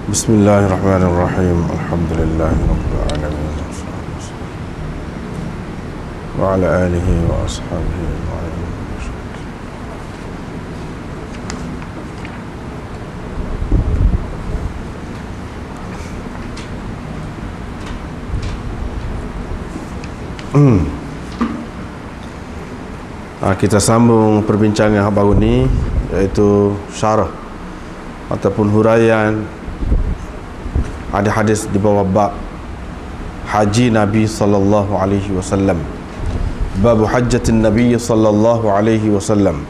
Bismillahirrahmanirrahim. Alhamdulillahirabbil alamin. Wa ala alihi wa ashabihi ajma'in. Kita sambung perbincangan yang baru ni, iaitu syarah ataupun huraian hadis-hadis di bawah bab haji Nabi sallallahu alaihi wasallam. Bab hajjatin Nabi sallallahu alaihi wasallam.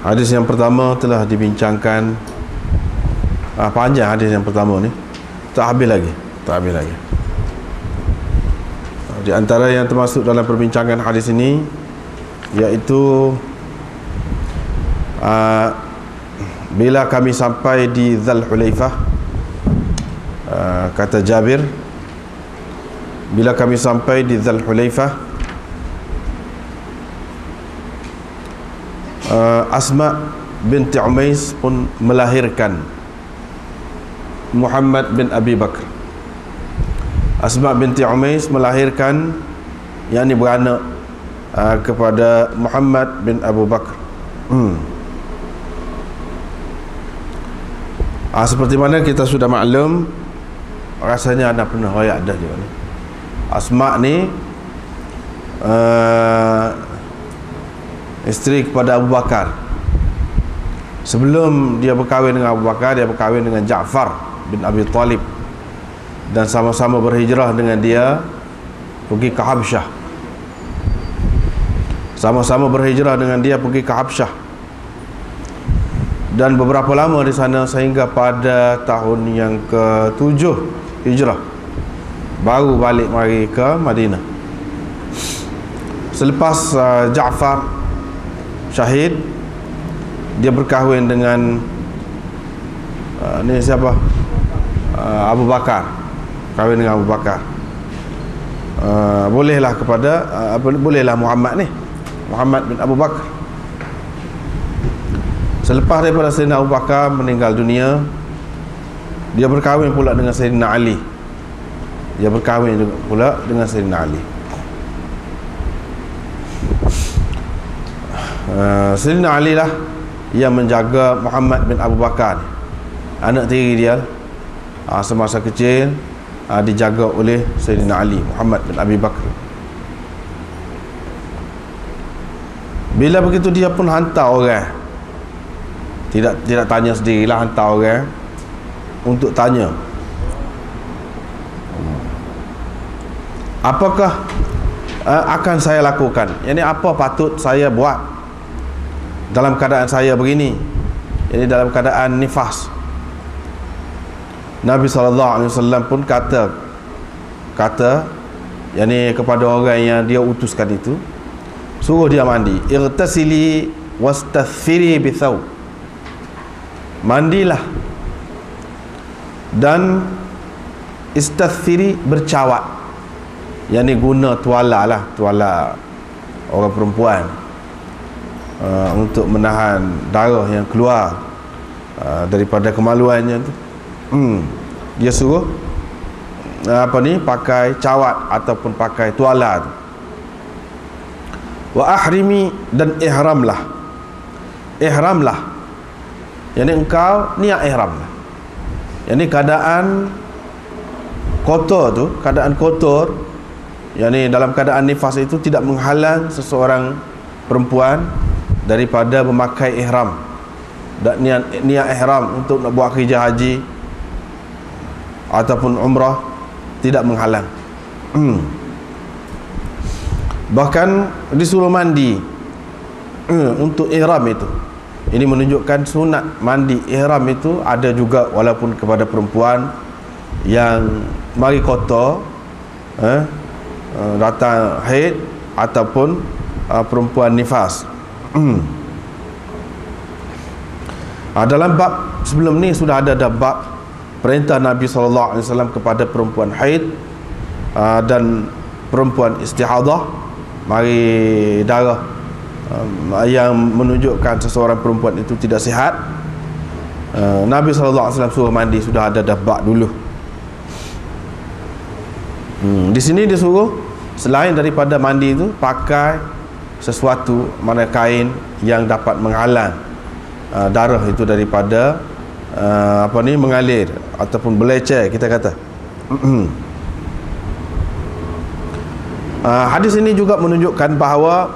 Hadis yang pertama telah dibincangkan. Panjang hadis yang pertama ni, tak habis lagi. Di antara yang termasuk dalam perbincangan hadis ini, iaitu bila kami sampai di Dzul Hulaifah, kata Jabir, bila kami sampai di Dzul Hulaifah, Asma binti Umais pun melahirkan Muhammad bin Abi Bakr. Asma binti Umais melahirkan, yakni beranak kepada Muhammad bin Abu Bakr. Seperti mana kita sudah maklum, rasanya anda pernah royak dah juga ni. Asma ni isteri kepada Abu Bakar. Sebelum dia berkahwin dengan Abu Bakar, dia berkahwin dengan Ja'far bin Abi Talib, dan sama-sama berhijrah dengan dia pergi ke Habsyah. Sama-sama berhijrah dengan dia pergi ke Habsyah, dan beberapa lama di sana sehingga pada tahun yang ke-7 hijrah baru balik mari ke Madinah. Selepas Ja'far syahid, dia berkahwin dengan ni siapa? Abu Bakar. Kahwin dengan Abu Bakar. Bolehlah kepada bolehlah Muhammad ni, Muhammad bin Abu Bakar. Selepas daripada Sayyidina Abu Bakar meninggal dunia, dia berkahwin pula dengan Sayyidina Ali. Sayyidina Ali lah yang menjaga Muhammad bin Abu Bakar ni, anak tiri dia. Semasa kecil dijaga oleh Sayyidina Ali, Muhammad bin Abi Bakar. Bila begitu, dia pun hantar orang, tidak tanya sendirilah, hantar orang untuk tanya apakah akan saya lakukan, yakni apa patut saya buat dalam keadaan saya begini, yakni dalam keadaan nifas. Nabi SAW pun kata yakni kepada orang yang dia utuskan itu, suruh dia mandi. Irtasili wastathfiri bithawb, mandilah dan istathfiri, bercawat, yakni guna tuala lah, tuala orang perempuan, untuk menahan darah yang keluar daripada kemaluannya tu. Dia suruh pakai cawat ataupun pakai tuala tu. Wa ahrimi, dan ihramlah, yakni engkau niat ihram lah. Yakni keadaan kotor, yakni dalam keadaan nifas itu tidak menghalang seseorang perempuan daripada memakai ihram, dan niat ihram untuk nak buat kerja haji ataupun umrah tidak menghalang. Bahkan disuruh mandi untuk ihram itu. Ini menunjukkan sunat mandi ihram itu ada juga walaupun kepada perempuan yang mari kotor, datang haid ataupun perempuan nifas. Dalam bab sebelum ni sudah ada bab perintah Nabi SAW kepada perempuan haid dan perempuan istihadah, mari darah yang menunjukkan seseorang perempuan itu tidak sihat, Nabi SAW suruh mandi, sudah ada dabak dulu. Di sini disuruh selain daripada mandi itu pakai sesuatu, mana kain yang dapat menghalang darah itu daripada mengalir ataupun beleceh, kita kata. Hadis ini juga menunjukkan bahawa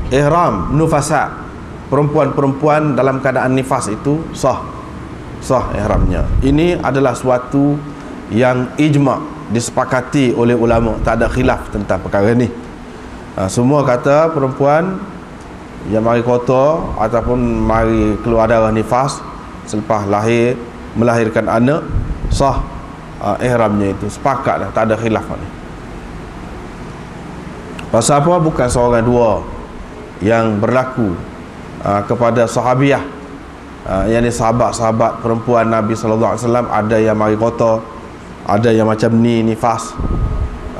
ihram nufasa, perempuan-perempuan dalam keadaan nifas itu sah ihramnya. Ini adalah suatu yang ijma', disepakati oleh ulama, tak ada khilaf tentang perkara ni. Semua kata perempuan yang mari kotor ataupun mari keluar darah nifas selepas lahir, melahirkan anak, sah ihramnya itu. Sepakat dah, tak ada khilaf ni. Pasal apa? Bukan seorang dua yang berlaku kepada sahabiah, yang ni sahabat-sahabat perempuan Nabi SAW, ada yang mari kotor, ada yang macam ni nifas.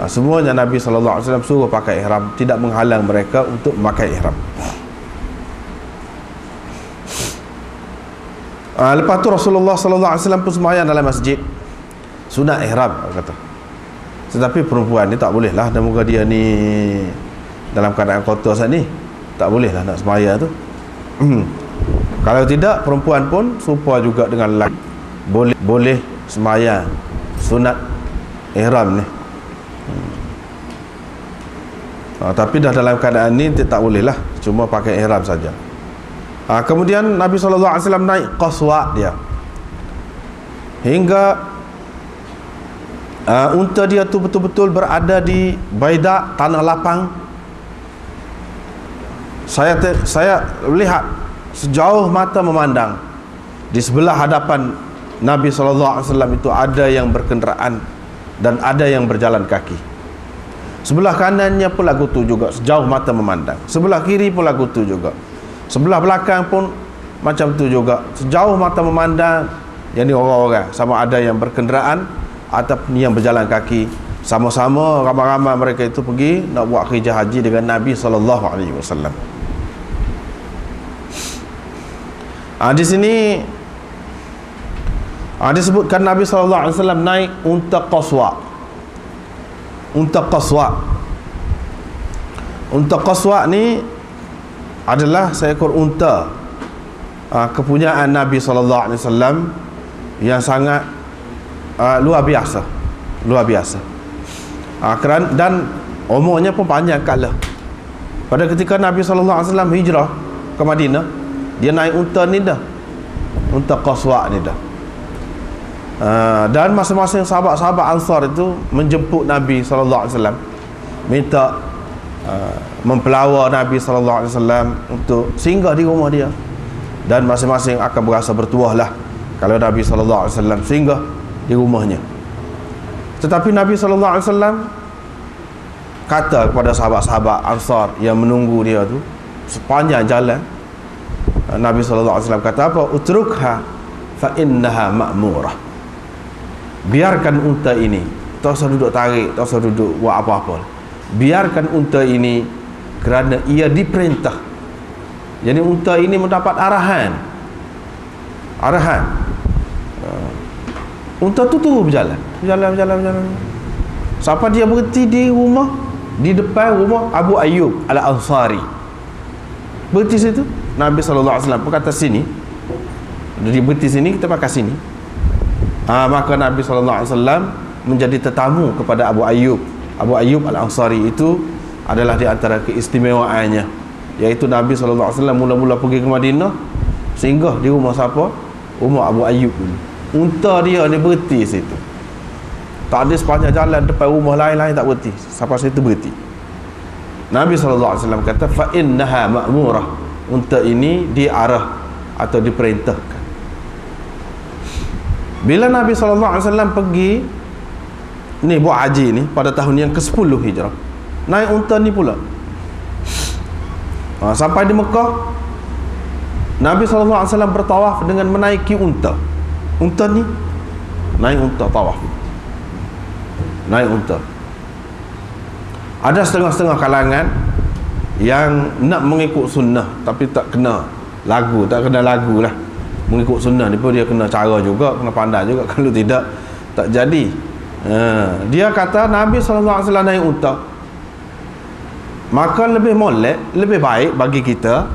Semuanya Nabi SAW suruh pakai ihram, tidak menghalang mereka untuk memakai ihram. Lepas tu Rasulullah SAW pun sembahyang dalam masjid, sunat ihram kata. Tetapi perempuan ni tak boleh lah, dan muka dia ni dalam keadaan kotor saat ni, tak boleh lah nak sembahyang tu. Kalau tidak, perempuan pun serupa juga dengan lelaki, boleh sembahyang sunat ihram ni. Tapi dah dalam keadaan ni tak boleh lah, cuma pakai ihram saja. Kemudian Nabi SAW naik qaswa dia, hingga unta dia tu betul-betul berada di baidak, tanah lapang. Saya lihat sejauh mata memandang, di sebelah hadapan Nabi SAW itu ada yang berkenderaan dan ada yang berjalan kaki. Sebelah kanannya pun lagu tu juga, sejauh mata memandang. Sebelah kiri pun lagu tu juga. Sebelah belakang pun macam tu juga, sejauh mata memandang. Yang ni orang-orang, sama ada yang berkenderaan ataupun yang berjalan kaki. Sama-sama ramai-ramai mereka itu pergi nak buat hijrah haji dengan Nabi SAW. Di sini disebutkan Nabi SAW naik unta qaswa. Unta qaswa ni adalah seekor unta kepunyaan Nabi SAW yang sangat luar biasa. Dan umurnya pun panjang kala. Pada ketika Nabi SAW hijrah ke Madinah, dia naik unta ni dah, unta qaswa ni dah. Dan masing-masing sahabat-sahabat Ansar itu menjemput Nabi SAW, minta mempelawar Nabi SAW untuk singgah di rumah dia. Dan masing-masing akan berasa bertuah lah kalau Nabi SAW singgah di rumahnya. Tetapi Nabi SAW kata kepada sahabat-sahabat Ansar yang menunggu dia tu sepanjang jalan, Nabi SAW kata apa? Utrukha fa innaha ma'murah. Biarkan unta ini, tak usah duduk tarik, tak usah duduk buat apa-apa. Biarkan unta ini kerana ia diperintah. Jadi unta ini mendapat arahan. Unta tu terus berjalan. Sampai dia berhenti di rumah, di depan rumah Abu Ayyub Al-Ansari. Berhenti situ. Nabi SAW pun kata sini. Dia berhenti sini, kita pakai sini. Maka Nabi SAW menjadi tetamu kepada Abu Ayyub. Abu Ayyub Al-Ansari itu adalah di antara keistimewaannya, iaitu Nabi SAW mula-mula pergi ke Madinah, singgah di rumah siapa? Rumah Abu Ayyub. Unta dia ni berhenti situ. Tak ada sepanjang jalan depan rumah lain-lain tak berhenti, sampai situ berhenti. Nabi SAW kata fa innaha ma'murah. Unta ini diarah atau diperintahkan. Bila Nabi SAW pergi ni buat haji ni pada tahun yang ke-10 hijrah, naik unta ni pula. Sampai di Mekah, Nabi SAW bertawaf dengan menaiki unta. Unta ni naik unta tawaf. Naik unta. Ada setengah-setengah kalangan yang nak mengikut sunnah tapi tak kena lagu lah. Mengikut sunnah ni pun dia kena cara juga, kena pandai juga. Kalau tidak, tak jadi. Dia kata Nabi SAW naik unta, maka lebih molek, lebih baik bagi kita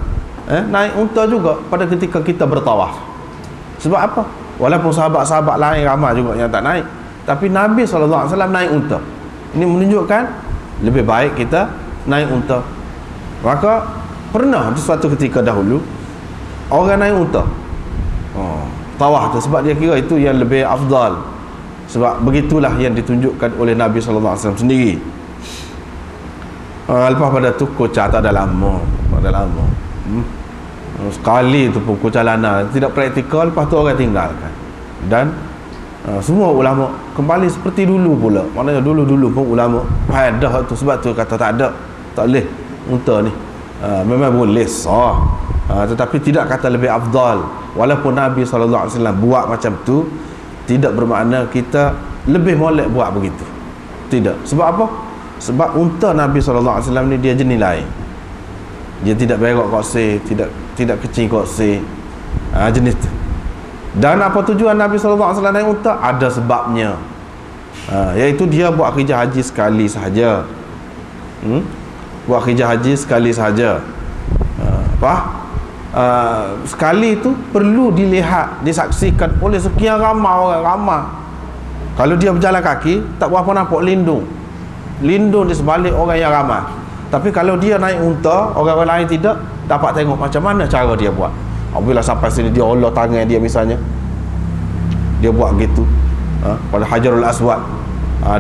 naik unta juga pada ketika kita bertawaf. Sebab apa? Walaupun sahabat-sahabat lain ramai juga yang tak naik, tapi Nabi SAW naik unta. Ini menunjukkan lebih baik kita naik unta. Maka pernah di suatu ketika dahulu orang naik unta tawaf tu, sebab dia kira itu yang lebih afdal, sebab begitulah yang ditunjukkan oleh Nabi SAW sendiri. Lepas pada tu kocah tak ada lama, sekali tu pun perjalanan tidak praktikal, lepas tu orang tinggalkan. Dan semua ulama kembali seperti dulu pula. Maknanya dulu-dulu pun ulama faedah tu, sebab tu kata tak boleh unta ni. Memang boleh sah, tetapi tidak kata lebih afdal. Walaupun Nabi SAW buat macam tu, tidak bermakna kita lebih molek buat begitu. Tidak. Sebab apa? Sebab unta Nabi SAW ni dia jenis lain. Dia tidak berok koksi, tidak kecil koksi, jenis tu. Dan apa tujuan Nabi SAW naik unta? Ada sebabnya, iaitu dia buat kerja haji sekali sahaja. Buat kerja haji sekali sahaja. Sekali itu perlu dilihat, disaksikan oleh sekian ramai orang. Kalau dia berjalan kaki, tak berapa nampak lindung di sebalik orang yang ramai. Tapi kalau dia naik unta, orang lain tidak dapat tengok macam mana cara dia buat. Apabila sampai sini, dia olor tangan dia misalnya, dia buat gitu pada Hajarul Aswad,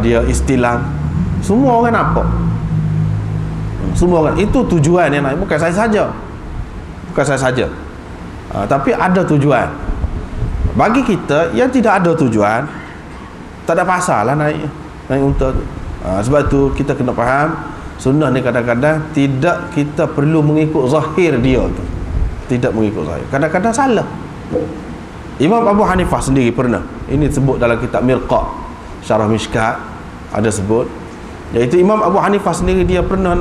dia istilam, semua orang nampak. Semua orang. Itu tujuan yang naik. Bukan saya saja, tapi ada tujuan. Bagi kita yang tidak ada tujuan, tak ada pasal lah naik unta tu. Sebab tu kita kena faham, sunnah ni kadang-kadang tidak kita perlu mengikut zahir dia tu. Tidak mengikut zahir, kadang-kadang salah. Imam Abu Hanifah sendiri pernah, ini disebut dalam kitab Mirqa' Syarah Mishkat, ada sebut, iaitu Imam Abu Hanifah sendiri dia pernah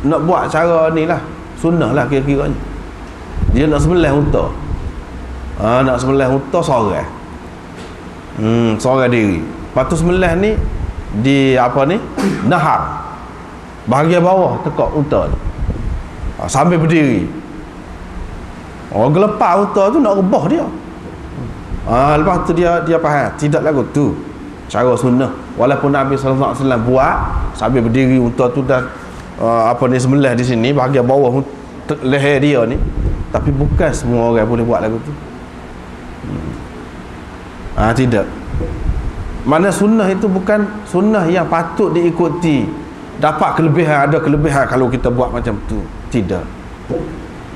nak buat cara ni lah, sunnah lah kira-kiranya. Dia nak sembelih unta, seorang diri. Lepas tu sembelih ni di nahar bahagian bawah tekak unta tu, sambil berdiri. Orang gelepar unta tu nak rebah dia. Lepas tu dia faham tidak lagu tu cara sunnah. Walaupun Nabi SAW buat sambil berdiri unta tu, dan sembelih di sini bahagian bawah leher dia ni, tapi bukan semua orang boleh buat lagu tu. Tidak. Mana sunnah itu bukan sunnah yang patut diikuti, dapat kelebihan, ada kelebihan kalau kita buat macam tu. Tidak.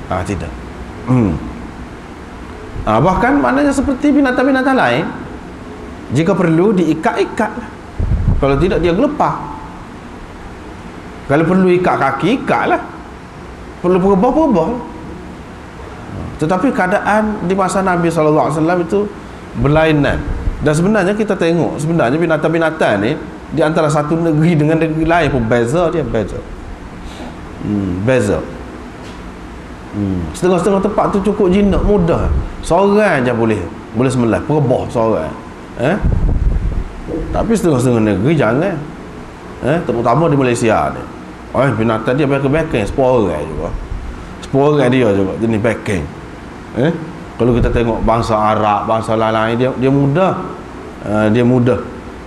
Tidak. Bahkan maknanya seperti binatang-binatang lain, jika perlu diikat-ikat lah. Kalau tidak dia gelepar. Kalau perlu ikat kaki, ikat lah. Perlu perebah. Tetapi keadaan di masa Nabi SAW itu berlainan. Dan sebenarnya kita tengok, sebenarnya binatang-binatang ni di antara satu negeri dengan negeri lain pun beza. Setengah-setengah tempat tu cukup jinak, mudah, seorang je boleh sembelih, perebah seorang. Tapi setengah-setengah negeri jangan. Terutama di Malaysia ni, binatang dia backing 10 orang juga. 10 orang dia juga jenis backing. Kalau kita tengok bangsa Arab, bangsa lain, dia mudah. Dia mudah.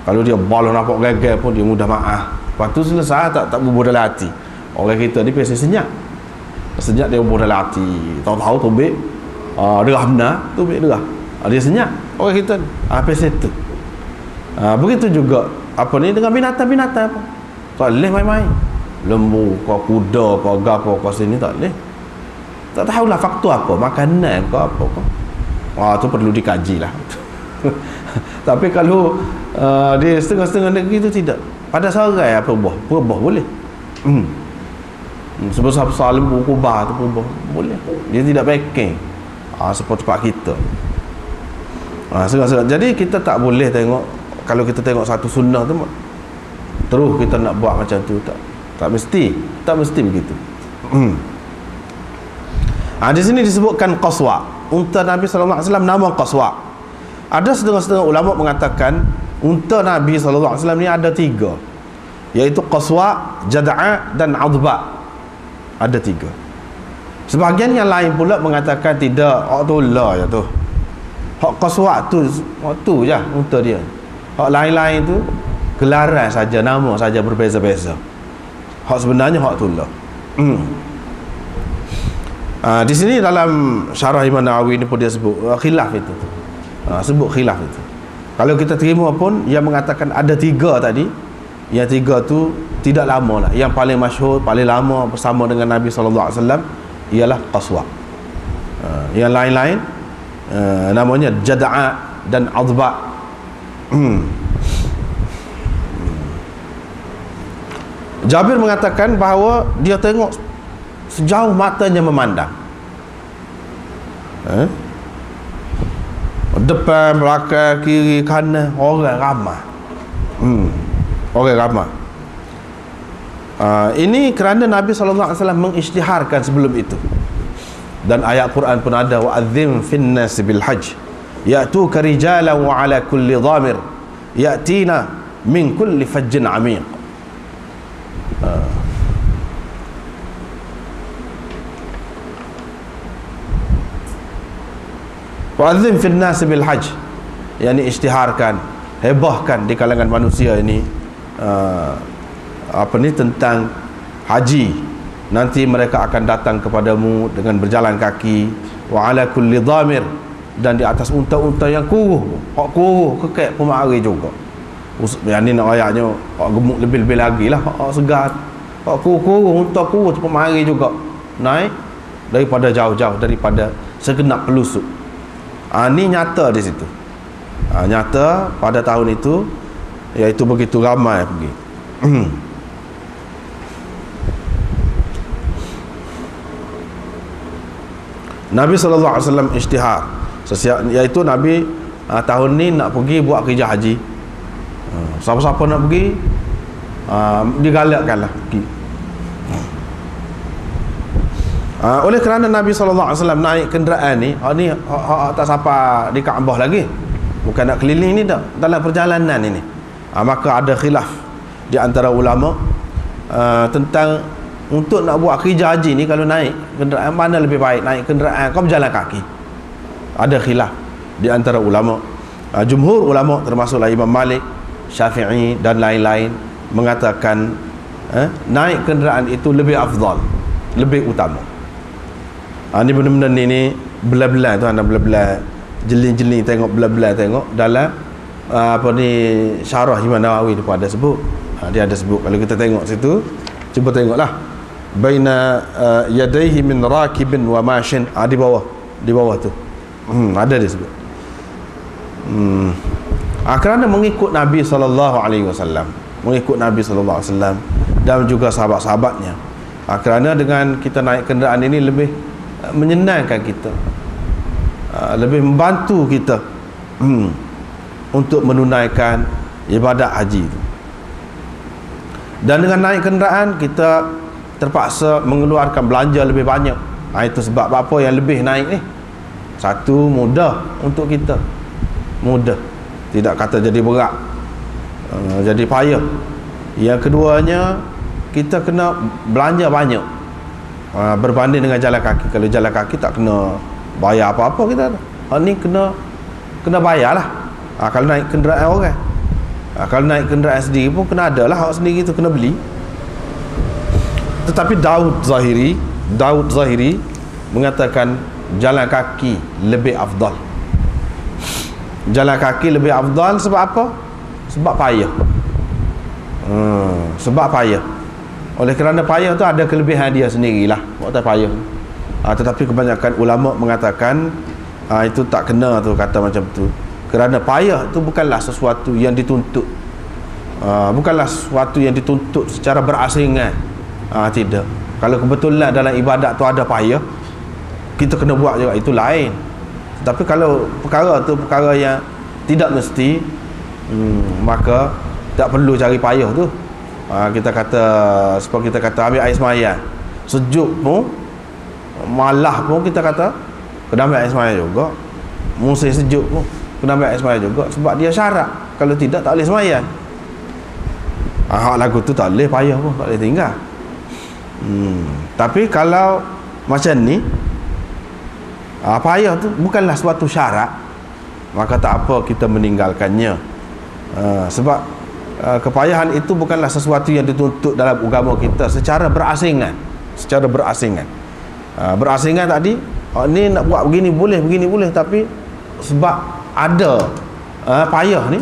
Kalau dia balau nampak gagal pun dia mudah maaf. Lepas tu selesai, tak bubur dalam hati. Orang kita ni biasa senyap dia bubur dalam hati. Tahu-tahu tubik derah benar, tubik derah. Dia senyap orang kita ni. Biasa tu. Begitu juga dengan binatang-binatang pun. Tak boleh main-main. Lembu, kuda, gapo, sini tak boleh. Tak tahulah faktor apa, makanan ke apa ke. Tu perlu dikaji lah. Tapi kalau di setengah-setengah negeri tu tidak. Pada seorang perebah boleh. Sebesar-besar lembu kubah tu perebah boleh. Dia tidak backing seperti tempat kita. Sekarang. Jadi kita tak boleh tengok, kalau kita tengok satu sunnah tu terus kita nak buat macam tu, tak mesti begitu. Di sini disebutkan qaswa. Unta Nabi SAW nama qaswa. Ada setengah-setengah ulama mengatakan unta Nabi SAW ni ada 3, iaitu qaswa, jad'a dan adba. Ada 3. Sebahagian yang lain pula mengatakan tidak, hak tu lah je tu. Hak qaswa tu je unta dia. Hak lain-lain tu gelaran saja, nama saja berbeza-beza. Hak sebenarnya hak tu lah. Di sini dalam syarah Imam Nawawi ni pun dia sebut khilaf itu. Sebut khilaf itu. Kalau kita terima pun yang mengatakan ada 3 tadi, yang 3 tu tidak lama lah. Yang paling masyhur, paling lama bersama dengan Nabi SAW ialah qaswa. Yang lain-lain namanya jad'a dan adba. Jabir mengatakan bahawa dia tengok sejauh matanya memandang. Depan, belakang, kiri, kanan, orang ramai. Orang ramai. Ini kerana Nabi SAW mengisytiharkan sebelum itu. Dan ayat Quran pun ada, wa'adzim fin nas bil hajj ya'tuka rijalan wa ala kulli dhamir ya'tina min kulli fajjin amiq. Wa'adzim fin nas bil hajj, yakni isytiharkan, hebahkan di kalangan manusia ini tentang haji. Nanti mereka akan datang kepadamu dengan berjalan kaki, wa ala kulli dhamir, dan di atas unta-unta yang kuruh. Hak kuruh kekek pun mari juga. Yang ni nak ayatnya hak gemuk lebih-lebih lagi lah, hak segar. Hak kuruh, unta kuruh tu pun mari juga naik daripada jauh-jauh, daripada segenap pelusuk. Ni nyata di situ. Nyata pada tahun itu, iaitu begitu ramai pergi. Nabi SAW isytihar, iaitu Nabi tahun ni nak pergi buat kerja haji. Siapa-siapa nak pergi, digalakkanlah pergi. Oleh kerana Nabi SAW naik kenderaan ni, tak sampai di Kaabah lagi, bukan nak keliling ni dah, dalam perjalanan ini, maka ada khilaf di antara ulama tentang untuk nak buat kerja haji ni, kalau naik kenderaan mana lebih baik, naik kenderaan kau berjalan kaki. Ada khilaf di antara ulama. Jumhur ulama termasuklah Imam Malik, Syafi'i dan lain-lain mengatakan naik kenderaan itu lebih afdal, lebih utama. Ni benda-benda ni belah-belah tu, anda belah-belah jeli-jeli tengok, belah-belah tengok dalam syarah Imam Nawawi tu ada sebut. Dia ada sebut, kalau kita tengok situ, cuba tengoklah, baina yadayhi min rakibin wa mashin, di bawah tu ada dia sebut. Kerana mengikut Nabi SAW, mengikut Nabi SAW dan juga sahabat-sahabatnya. Kerana dengan kita naik kenderaan ini lebih menyenangkan kita, lebih membantu kita untuk menunaikan ibadat haji itu. Dan dengan naik kenderaan kita terpaksa mengeluarkan belanja lebih banyak. Itu sebab apa yang lebih naik ni. Satu, mudah untuk kita, mudah, tidak kata jadi berat, jadi payah. Yang keduanya, kita kena belanja banyak berbanding dengan jalan kaki. Kalau jalan kaki tak kena bayar apa-apa kita. Ni kena bayar lah. Kalau naik kenderaan orang, kalau naik kenderaan sendiri pun kena ada lah, hak sendiri tu kena beli. Tetapi Daud Zahiri mengatakan jalan kaki lebih afdal. Jalan kaki lebih afdal sebab apa? Sebab payah. Sebab payah. Oleh kerana payah tu ada kelebihan dia sendirilah waktu payah. Tetapi kebanyakan ulama mengatakan itu tak kena tu, kata macam tu. Kerana payah tu bukanlah sesuatu yang dituntut, bukanlah sesuatu yang dituntut secara berasingan. Tidak. Kalau kebetulan dalam ibadat tu ada payah, kita kena buat juga, itu lain. Tapi kalau perkara tu perkara yang tidak mesti, maka tak perlu cari payah tu. Kita kata, seperti kita kata ambil air sembahyang. sejuk pun, malah pun kita kata kena ambil air sembahyang juga. Musim sejuk pun kena ambil air sembahyang juga, sebab dia syarat. Kalau tidak, tak boleh sembahyang. Lagu tu tak boleh, payah pun tak boleh tinggal. Tapi kalau macam ni, payah tu bukanlah suatu syarat, maka tak apa kita meninggalkannya. Sebab kepayahan itu bukanlah sesuatu yang dituntut dalam agama kita secara berasingan. Berasingan tadi, ni nak buat begini boleh, tapi sebab ada payah ni,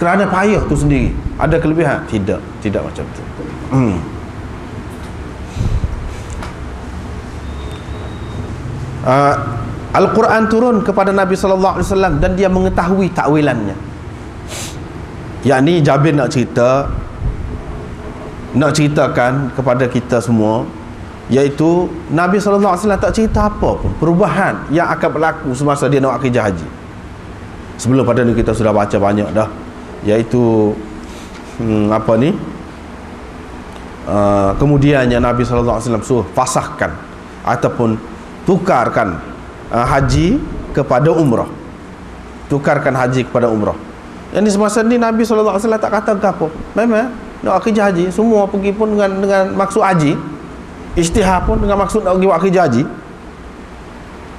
kerana payah tu sendiri ada kelebihan. Tidak macam tu. Al-Quran turun kepada Nabi sallallahu alaihi wasallam dan dia mengetahui takwilannya. Yakni Jabir nak ceritakan kepada kita semua, iaitu Nabi sallallahu alaihi wasallam tak cerita apa pun perubahan yang akan berlaku semasa dia nak akikah haji. Sebelum pada ni kita sudah baca banyak dah, iaitu kemudiannya Nabi sallallahu alaihi wasallam suruh fasahkan ataupun tukarkan haji kepada umrah. Yang ni semasa ni Nabi sallallahu alaihi wasallam tak kata apa. Memang nak akikah haji, semua pergi pun dengan maksud haji. Ijtihad pun dengan maksud nak pergi buat akikah haji.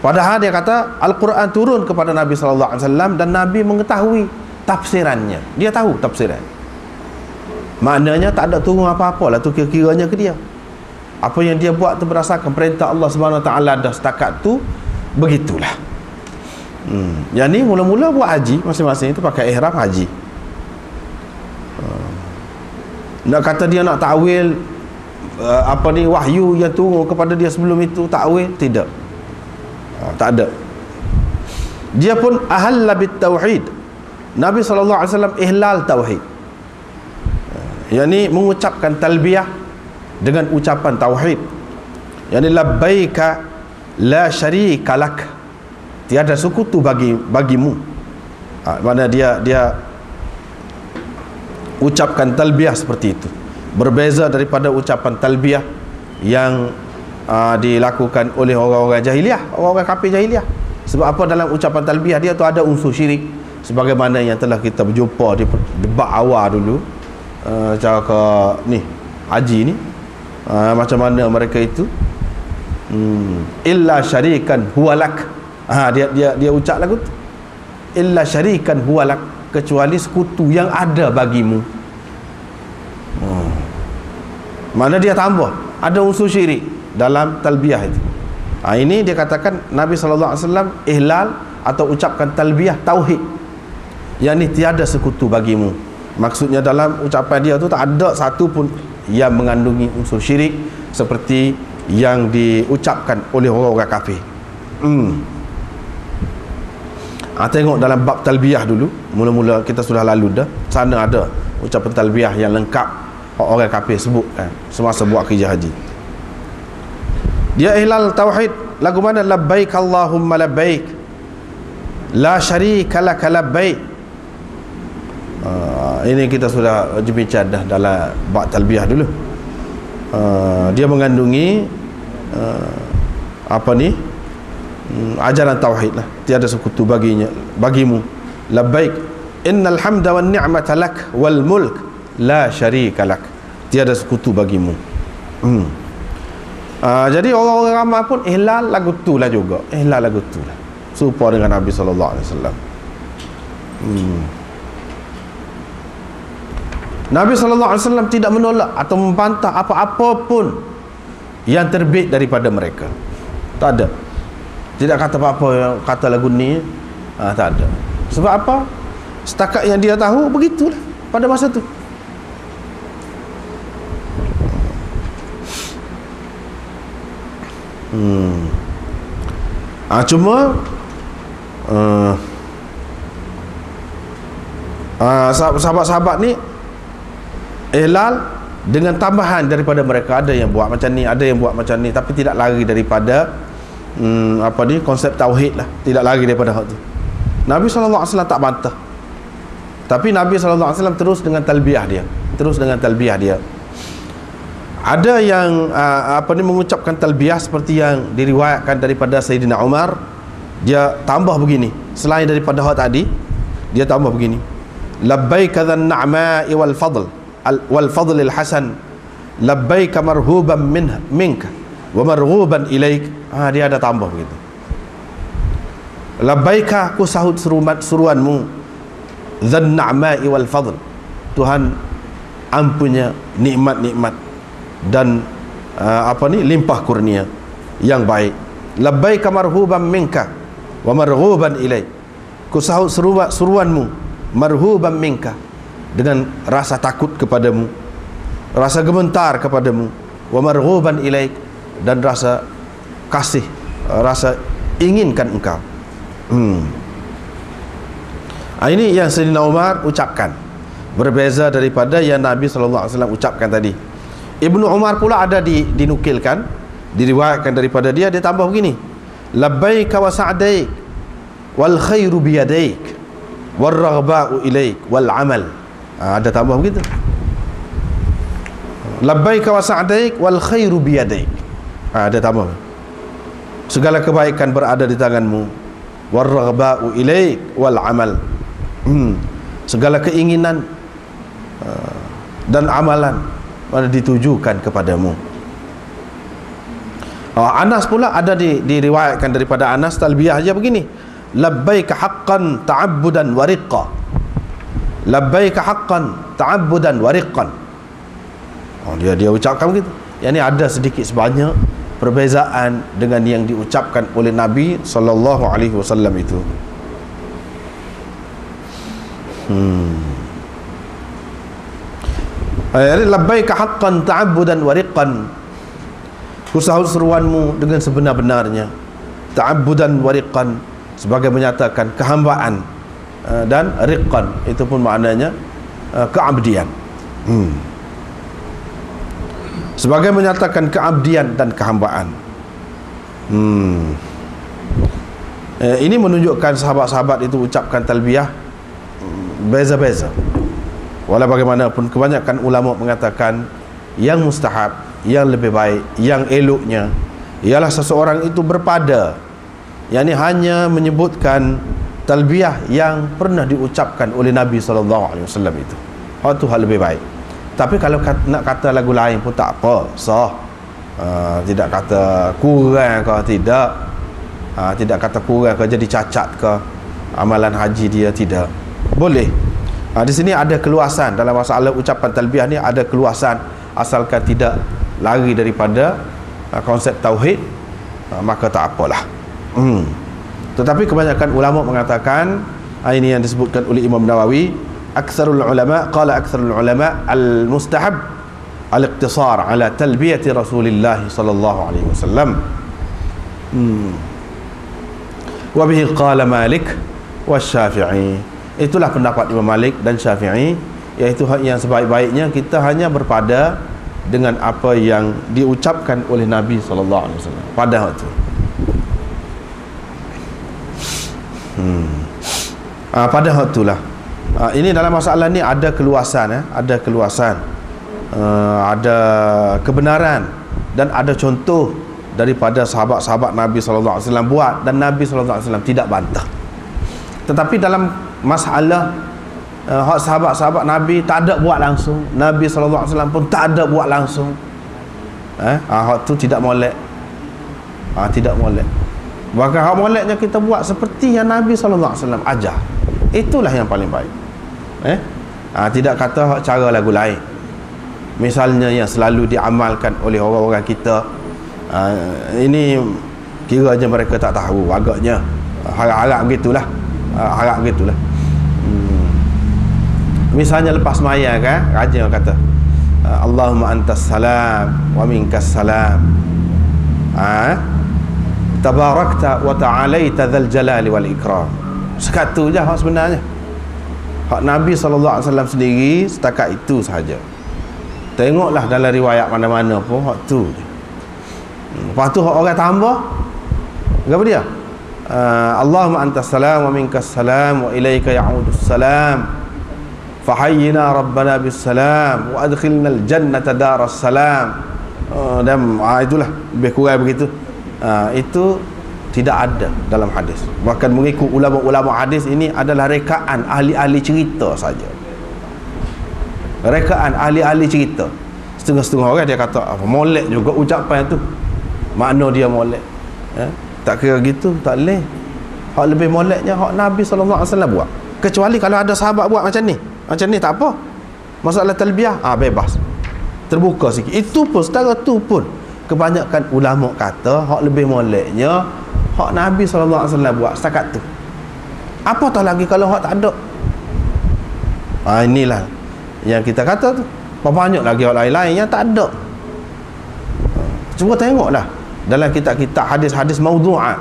Padahal dia kata Al-Quran turun kepada Nabi sallallahu alaihi wasallam dan Nabi mengetahui tafsirannya. Dia tahu tafsiran. Maknanya tak ada turun apa-apa lah tu kira-kiranya ke dia. Apa yang dia buat tu berdasarkan perintah Allah Subhanahu Wa Taala dah setakat tu, begitulah. Yang ni mula-mula buat haji, masing-masing itu pakai ihram haji. Nak kata dia nak takwil wahyu yang turun kepada dia sebelum itu, takwil, tidak. Tak ada. Dia pun ahalla bit tauhid. Nabi sallallahu alaihi wasallam ihlal tauhid. Yang ni mengucapkan talbiyah dengan ucapan tauhid. Yang ni labbaika la syarika lak. Tiada sekutu bagimu. Mana dia ucapkan talbiyah seperti itu. Berbeza daripada ucapan talbiyah yang dilakukan oleh orang-orang jahiliah, orang-orang kafir jahiliah. Sebab apa? Dalam ucapan talbiyah dia tu ada unsur syirik, sebagaimana yang telah kita berjumpa di debat awal dulu, cara ke ni haji ni, macam mana mereka itu illa syarikan huwalak. Dia ucap lagu tu, illa syarikan huwalak, kecuali sekutu yang ada bagimu. Mana dia tambah ada unsur syirik dalam talbiyah itu. Ini dia katakan Nabi sallallahu alaihi wasallam ihlal atau ucapkan talbiyah tauhid. Yang ni tiada sekutu bagimu. Maksudnya dalam ucapan dia tu tak ada satu pun yang mengandungi unsur syirik seperti yang diucapkan oleh orang-orang kafir. Tengok dalam bab talbiyah dulu, mula-mula kita sudah lalu dah. Sana ada ucapan talbiyah yang lengkap orang kafir sebut semasa buat akikah haji. Dia ihlal tauhid. Lagu mana? Labbaik Allahumma labbaik la syarika lak labbaik. Ini kita sudah bincang dah dalam bab talbiyah dulu. Dia mengandungi ajaran tauhid lah. Tiada sekutu bagimu. Labbaik innal hamda wan ni'mata lak wal mulk la syarika lak. Tiada sekutu bagimu. Jadi orang-orang ramai pun ihlal lagu tu lah juga. Ihlal lagu tu lah, serupa dengan Nabi sallallahu alaihi wasallam. Nabi sallallahu alaihi wasallam tidak menolak atau membantah apa-apa pun yang terbit daripada mereka. Tak ada. Tidak kata apa-apa yang kata lagu ni, tak ada. Sebab apa? Setakat yang dia tahu begitulah pada masa tu. Cuma sahabat-sahabat ni ihlal dengan tambahan daripada mereka. Ada yang buat macam ni, ada yang buat macam ni, tapi tidak lari daripada konsep tauhid lah. Tidak lari daripada hal tu. Nabi SAW tak bantah, tapi Nabi SAW terus dengan talbiyah dia. Ada yang mengucapkan talbiyah seperti yang diriwayatkan daripada Sayyidina Umar. Dia tambah begini, selain daripada hak tadi, dia tambah begini: labbaika dzan na'ma'i wal fadl wal fadlil hasan, labbaika marhuban minka wa marghuban ilaik. Dia ada tambah begitu. Labbaika, aku sahut seruanmu, dzan na'ma'i wal fadl, Tuhan ampunya nikmat-nikmat dan limpah kurnia yang baik. Labbaika marhuban minka wa marghuban ilaik, ku sahut seruanmu, marhuban minka, dengan rasa takut kepadamu, rasa gemetar kepadamu, wa marghuban ilaik, dan rasa kasih, rasa inginkan engkau. Ini yang Sayyidina Umar ucapkan, berbeza daripada yang Nabi SAW ucapkan tadi. Ibnu Umar pula ada dinukilkan, diriwayatkan daripada dia tambah begini: labbaika wa sa'daik wal khairu biyadaik wal raghba'u ilaik wal amal. Ada tambah begitu. Labbaika wa sa'daik wal khairu biyadaik. Ada tambah. Segala kebaikan berada di tanganmu, wal raghba'u ilaik wal amal. Segala keinginan dan amalan ditujukan kepadamu. Anas pula ada diriwayatkan daripada Anas, talbiyah aja begini: labbaika haqqan ta'abbudan wa riqqa, labbaika haqqan ta'abbudan wa riqqan. Dia ucapkan begitu. Yang ini ada sedikit sebanyak perbezaan dengan yang diucapkan oleh Nabi sallallahu alaihi wasallam itu. Labbaika haqqan ta'abbudan wa riqqan, ku sahut seruanmu dengan sebenar-benarnya, ta'abbudan wa riqqan, sebagai menyatakan kehambaan, dan riqqan itu pun maknanya keabdian. Sebagai menyatakan keabdian dan kehambaan. Ini menunjukkan sahabat-sahabat itu ucapkan talbiyah beza-beza. Walau bagaimanapun, kebanyakan ulama mengatakan yang mustahab, yang lebih baik, yang eloknya ialah seseorang itu berpada, yakni hanya menyebutkan talbiyah yang pernah diucapkan oleh Nabi SAW itu. Itu hal lebih baik. Tapi kalau nak kata lagu lain pun tak apa, sah. Tidak kata kurang ke, tidak. Tidak kata kurang ke, jadi cacat ke amalan haji dia, tidak. Boleh. Di sini ada keluasan dalam masalah ucapan talbiyah ni, ada keluasan, asalkan tidak lari daripada konsep tauhid, maka tak apalah. Tetapi kebanyakan ulama mengatakan, ini yang disebutkan oleh Imam Nawawi, aktsarul ulama qala aktsarul ulama al-mustahab al-iqtisar ala talbiyati Rasulillah sallallahu alaihi wasallam. Wa bihi qala Malik wa Syafi'i. Itulah pendapat Imam Malik dan Syafi'i, iaitu yang sebaik-baiknya kita hanya berpada dengan apa yang diucapkan oleh Nabi sallallahu alaihi wasallam pada waktu. Pada waktu lah. Ini dalam masalah ni ada keluasan, ada keluasan, ada kebenaran, dan ada contoh daripada sahabat-sahabat Nabi sallallahu alaihi wasallam buat, dan Nabi sallallahu alaihi wasallam tidak bantah. Tetapi dalam masalah hak sahabat-sahabat Nabi tak ada buat langsung, Nabi sallallahu alaihi wasallam pun tak ada buat langsung, hak tu tidak molek. Tidak molek. Bahkan hak moleknya kita buat seperti yang Nabi sallallahu alaihi wasallam ajar. Itulah yang paling baik. Tidak kata hak cara lagu lain. Misalnya yang selalu diamalkan oleh orang-orang kita, ini kiranya mereka tak tahu, agaknya harap-harap begitulah. Harap begitulah. Misalnya lepas maya kan, raja kata Allahumma antas salam wa minkas salam, tabarakta wa ta'alaita dzal jalali wal ikram. Sekatu je hak sebenarnya. Hak Nabi SAW sendiri setakat itu sahaja. Tengoklah dalam riwayat mana-mana pun hak tu je. Lepas tu hak orang tambah, apa dia? Allahumma antas salam wa minkas salam wa ilaika ya'udus salam, fahayyina rabbana bis salam wa adkhilna al jannata daras salam, dan itulah lebih kurang begitu. Itu tidak ada dalam hadis. Bahkan mengikut ulama-ulama hadis ini adalah rekaan ahli-ahli cerita saja. Rekaan ahli-ahli cerita. Setengah-setengah orang dia kata molek juga ucapan tu. Makna dia molek. Tak kira gitu, tak boleh. Hak lebih moleknya hak Nabi SAW buat. Kecuali kalau ada sahabat buat macam ni. Macam ni tak apa. Masalah talbiyah, bebas. Terbuka sikit. Itu pun, setara tu pun kebanyakan ulama kata hak lebih moleknya hak Nabi SAW buat setakat tu. Apatah lagi kalau hak tak ada. Inilah yang kita kata tu. Banyak lagi hak lain-lain yang tak ada. Cuba tengoklah dalam kitab-kitab hadis-hadis maudhu'at.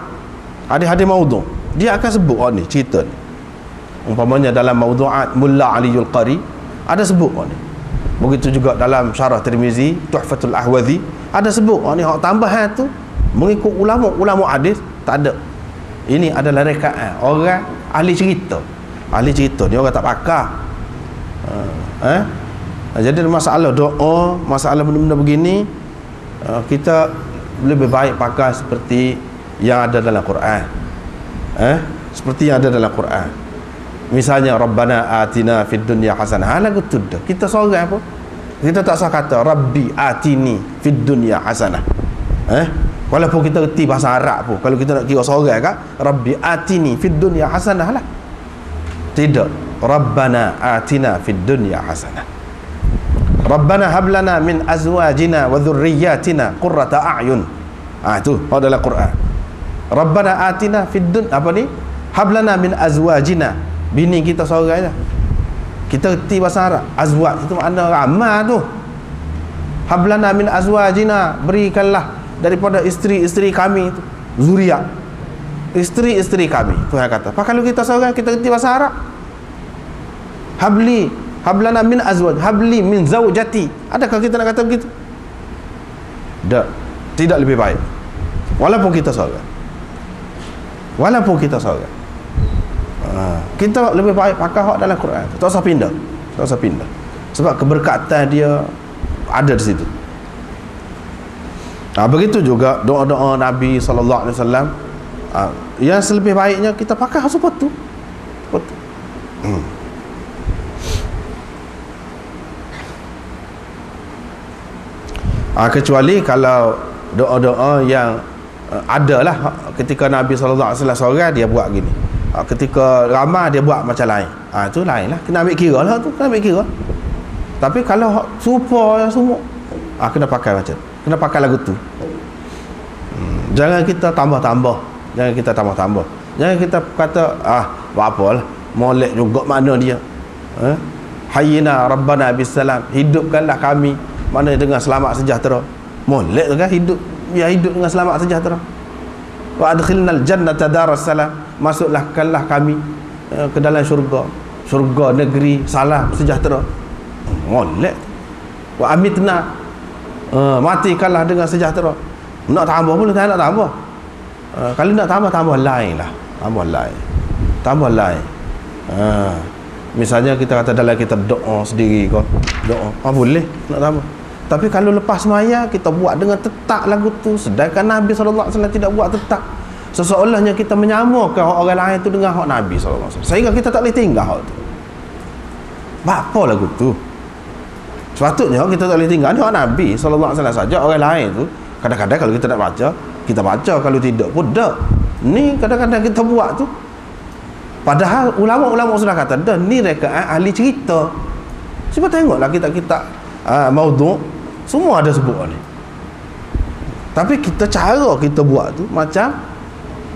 Hadis-hadis maudhu', dia akan sebut ni cerita ni. Umpamanya dalam maudhu'at Mulla Aliul Qari ada sebut ni. Begitu juga dalam Syarah Tirmizi Tuhfatul Ahwazi ada sebut ni hak tambahan tu mengikut ulama hadis tak ada. Ini adalah rekaan orang ahli cerita. Ahli cerita ni orang tak pakar. Jadi masalah doa, masalah benda-benda begini, kita lebih baik pakai seperti yang ada dalam Quran. Seperti yang ada dalam Quran. Misalnya Rabbana atina fid dunya hasanah. Lagu tu dah. Kita seorang apa? Kita tak usah kata Rabbi atini fid dunya hasanah. Walaupun kita reti bahasa Arab pun, kalau kita nak kira seorang kan, Rabbi atini fid dunya hasanah lah. Tidak. Rabbana atina fid dunya hasanah. Rabbana hablana min azwajina wa dhurriyyatina qurrata a'yun. Itu dalam Quran. Rabbana atina fid dunya apa ni? Hablana min azwajina. Bini kita seorang je. Kita reti bahasa Arab. Azwaj itu makna ramai tu. Hablana min azwajina, berikanlah daripada isteri-isteri kami itu zuriat. Isteri-isteri kami. Tuhan kata. Pak kalau kita seorang kita reti bahasa Arab. Hablana min azwaj, habli min zaujati. Adakah kita nak kata begitu? Tak. Tidak lebih baik. Walaupun kita seorang. Kita lebih baik pakai hak dalam Quran. Tak usah pindah. Sebab keberkatan dia ada di situ. Begitu juga doa-doa Nabi SAW. Yang selebih baiknya kita pakai hak seperti tu. Kecuali kalau doa-doa yang adalah ketika Nabi SAW seorang dia buat gini, ketika ramai dia buat macam lain, itu lain lah, kena ambil kira lah tu, kena ambil kira. Tapi kalau serupa yang semua, kena pakai macam, kena pakai lagu tu. Jangan kita tambah-tambah, jangan kita kata apa lah, molek juga makna dia. Hayyina Rabbana bisalam, hidupkanlah kami mana dengan selamat sejahtera. Molek tu kan, hidup dengan selamat sejahtera. Wa adkhilnal jannata darassalam, masukkanlah kami ke dalam syurga negeri salam sejahtera. Molek. Wa amitna, matikanlah dengan sejahtera. Nak tambah boleh, tak nak tambah. Kalau nak tambah lain lah, tambah lain. Misalnya kita kata dalam kita doa sendiri kau doa, boleh nak tambah. Tapi kalau lepas semaya kita buat dengan tetap lagu tu, sedangkan Nabi SAW tidak buat tetap, seseolahnya kita menyamakan orang lain tu dengan hak Nabi SAW, sehingga kita tak boleh tinggal hak tu. Apa lagu tu? Sepatutnya kita tak boleh tinggal hak Nabi SAW saja. Orang lain tu kadang-kadang kalau kita nak baca, kita baca, kalau tidak pun tak. Ni kadang-kadang kita buat tu, padahal ulama-ulama sudah kata dah ni rekaan ahli cerita. Cuba tengoklah kita maudhu' semua ada sebut ni. Tapi cara kita buat tu macam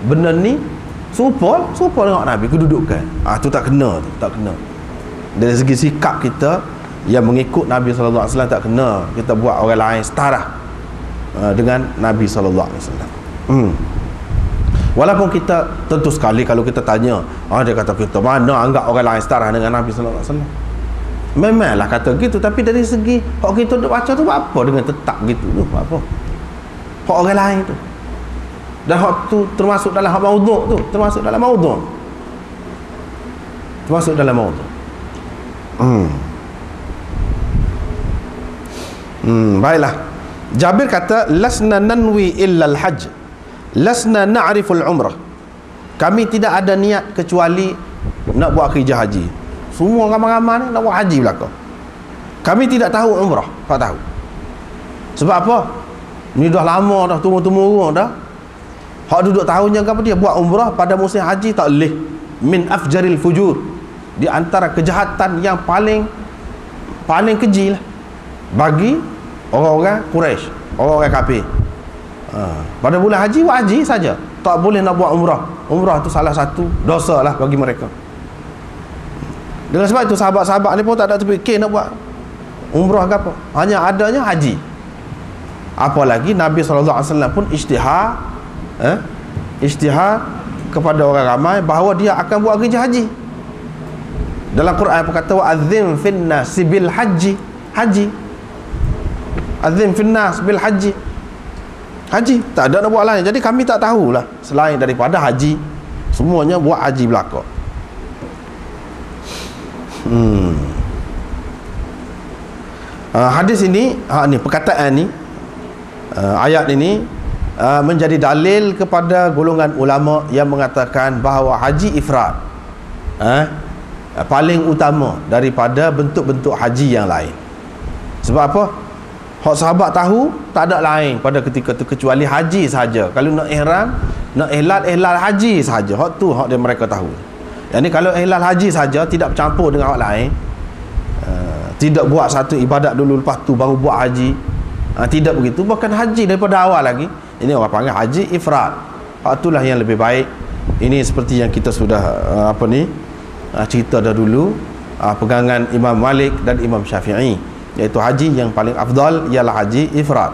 benda ni serupa dengan Nabi kedudukan. Tu tak kena. Dari segi sikap kita yang mengikut Nabi SAW tak kena kita buat orang lain setara dengan Nabi SAW. Walaupun kita tentu sekali kalau kita tanya, dia kata kita mana anggap orang lain setara dengan Nabi SAW. Memanglah kata gitu, tapi dari segi hak kita duk baca tu apa dengan tetap gitu tu apa? Hak orang lain tu. Dan hak tu termasuk dalam hak maudhu' tu, termasuk dalam maudhu'. Baiklah. Jabir kata, lasna nanwi illa al-hajj, lasna na'riful umrah. Kami tidak ada niat kecuali nak buat kerja haji. Semua ramai-ramai ni nak buat haji belaka. Kami tidak tahu umrah, tak tahu. Sebab apa? Ni dah lama dah, turun-turun dah. Hak duduk tahunnya apa dia buat umrah pada musim haji tak boleh. Min afjaril fujur, di antara kejahatan yang paling keji lah bagi orang-orang Quraisy, orang-orang kafir. Pada bulan haji, buat haji saja, tak boleh nak buat umrah. Umrah tu salah satu dosa lah bagi mereka. Dengan sebab itu sahabat-sahabat ni pun tak ada terfikir nak buat umrah ke apa, hanya adanya haji. Apalagi Nabi SAW pun isytihar kepada orang ramai bahawa dia akan buat kerja haji. Dalam Quran berkata, wa adzim finnas bil haji, haji. Adzim finnas bil haji, haji. Tak ada nak buat lain. Jadi kami tak tahulah selain daripada haji. Semuanya buat haji belaka. Hadis ini, perkataan ni, ayat ini menjadi dalil kepada golongan ulama yang mengatakan bahawa haji ifrad paling utama daripada bentuk-bentuk haji yang lain. Sebab apa? Hak sahabat tahu tak ada lain pada ketika itu kecuali haji sahaja. Kalau nak ihram, nak ihlal haji sahaja. Hak tu hak dia mereka tahu. Yang ni kalau ihlal haji sahaja, tidak bercampur dengan hak lain, tidak buat satu ibadat dulu lepas tu baru buat haji, tidak begitu, bukan haji daripada awal lagi. Ini orang panggil haji ifrad. Hak itulah yang lebih baik. Ini seperti yang kita sudah cerita dah dulu, pegangan Imam Malik dan Imam Syafi'i, iaitu haji yang paling afdal ialah haji ifrad.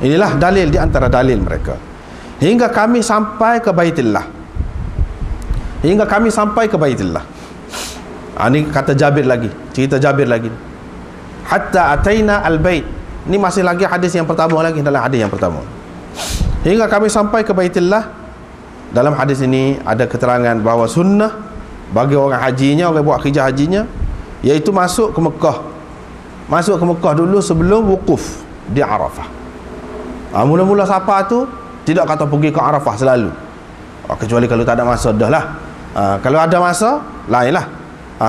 Inilah dalil di antara dalil mereka. Hingga kami sampai ke Baitullah. Hingga kami sampai ke Baitullah. Ini kata Jabir lagi, cerita Jabir lagi. Hatta ataina al-bait. Ini masih lagi hadis yang pertama lagi, dalam hadis yang pertama. Hingga kami sampai ke Baitullah. Dalam hadis ini ada keterangan bahawa sunnah bagi orang hajinya, orang buat kerja hajinya, iaitu masuk ke Mekah. Masuk ke Mekah dulu sebelum wukuf di Arafah. Mula-mula siapa tu tidak kata pergi ke Arafah selalu, kecuali kalau tak ada masa dah lah. Kalau ada masa, lain lah.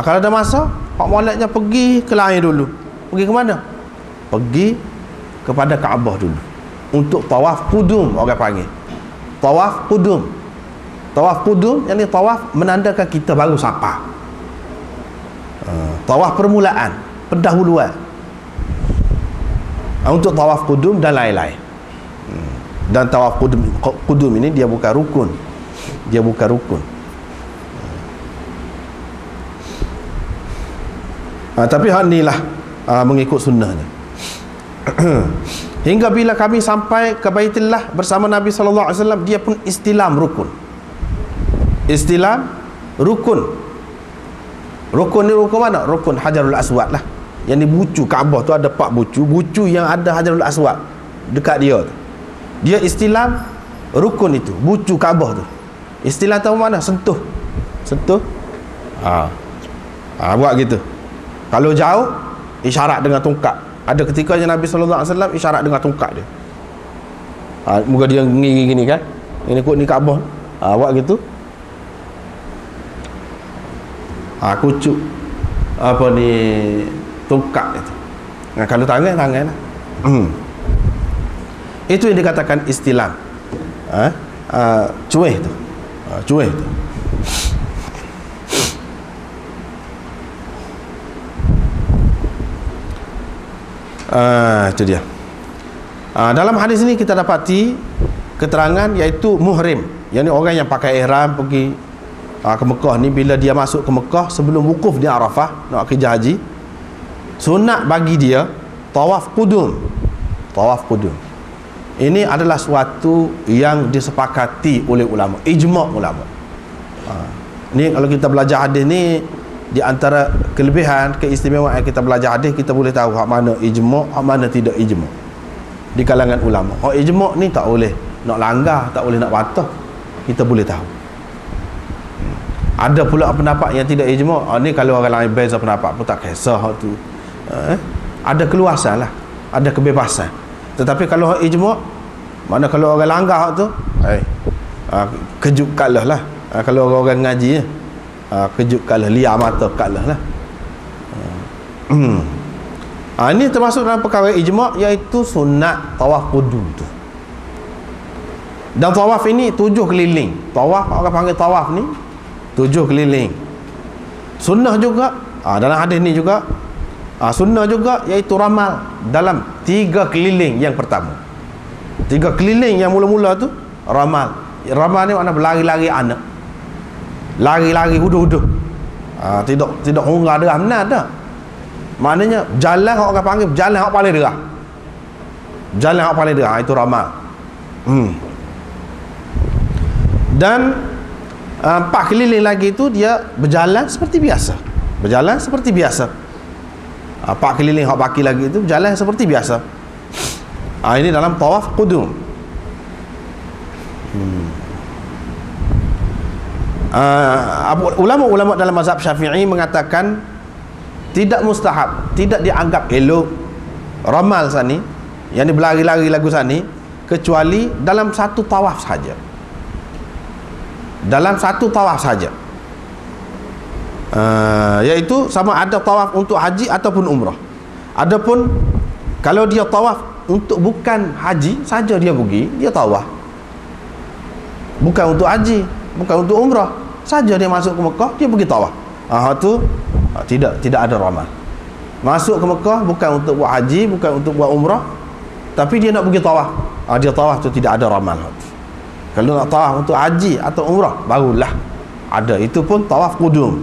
Kalau ada masa, Pak Maulidnya pergi ke lain dulu. Pergi ke mana? Pergi kepada Kaabah dulu untuk tawaf qudum, orang panggil tawaf qudum. Tawaf qudum, yang ni tawaf menandakan kita baru sapa. Tawaf permulaan, pendahuluan, untuk tawaf qudum dan lain-lain. Dan tawaf qudum ini dia bukan rukun. Dia bukan rukun. Tapi hal inilah mengikut sunnahnya. Hingga bila kami sampai ke Baitullah bersama Nabi SAW, dia pun istilam rukun. Istilam rukun. Rukun ni rukun mana? Rukun Hajarul Aswad lah. Yang ni bucu Kaabah tu ada 4 bucu. Bucu yang ada Hajarul Aswad dekat dia tu, dia istilam rukun itu, bucu Kaabah tu. Istilam tahu mana? Sentuh. Sentuh. Buat gitu. Kalau jauh, isyarat dengan tongkat. Ada ketika yang Nabi SAW isyarat dengan tongkat dia. Muka dia gini kan, ini kot ni Kaabah. Buat gitu. Kucuk tongkat itu. Kalau tangan lah. Itu yang dikatakan istilam. Cuih tu. Cuih tu. Itu dia. Dalam hadis ini kita dapati keterangan iaitu muhrim, yakni orang yang pakai ihram pergi ke Mekah ni, bila dia masuk ke Mekah sebelum wukuf di Arafah nak kerja haji, sunat bagi dia tawaf qudum. Tawaf qudum ini adalah suatu yang disepakati oleh ulama, ijma' ulama. Ni kalau kita belajar hadis ni, di antara kelebihan, keistimewaan kita belajar hadis, kita boleh tahu hak mana ijma', hak mana tidak ijma' di kalangan ulama. Hak ijma' ni tak boleh nak langgar, tak boleh nak patah, kita boleh tahu. Ada pula pendapat yang tidak ijma'. Ni kalau orang lain beza pendapat pun tak kisah hak tu. Ada keluasan lah. ada kebebasan. Tetapi kalau ijma', mana kalau orang langgar tu, kejut kalah lah. Kalau orang ngaji kejut kalah, liar mata kalah lah. Ini termasuk dalam perkara ijma', iaitu sunat tawaf qudum tu. Dan tawaf ini 7 keliling. Tawaf, orang panggil tawaf ni 7 keliling. Sunnah juga, dalam hadis ni juga, sunnah juga, iaitu ramal dalam 3 keliling yang pertama. 3 keliling yang mula-mula tu ramal. Ramal ni makna berlari-lari anak, lari-lari huduh-huduh, tidak hurang derah benar dah. Maknanya jalan orang panggil jalan hak paling derah. Jalan hak paling derah itu ramal. Dan 4 keliling lagi tu dia berjalan seperti biasa. Berjalan seperti biasa. 4 keliling hak baki lagi itu berjalan seperti biasa. Ini dalam tawaf qudum. Ulama-ulama dalam mazhab Syafi'i mengatakan tidak mustahab, tidak dianggap elok ramal sani, yang ni berlari-lari lagu sani, kecuali dalam satu tawaf saja. Dalam satu tawaf saja. Iaitu sama ada tawaf untuk haji ataupun umrah. Adapun kalau dia tawaf untuk bukan haji saja dia pergi, dia tawaf. Bukan untuk haji, bukan untuk umrah, saja dia masuk ke Mekah, dia pergi tawaf. Tu tidak ada ramal. Masuk ke Mekah bukan untuk buat haji, bukan untuk buat umrah, tapi dia nak pergi tawaf. Dia tawaf tu tidak ada ramal. Kalau nak tawaf untuk haji atau umrah, barulah ada. Itu pun tawaf qudum.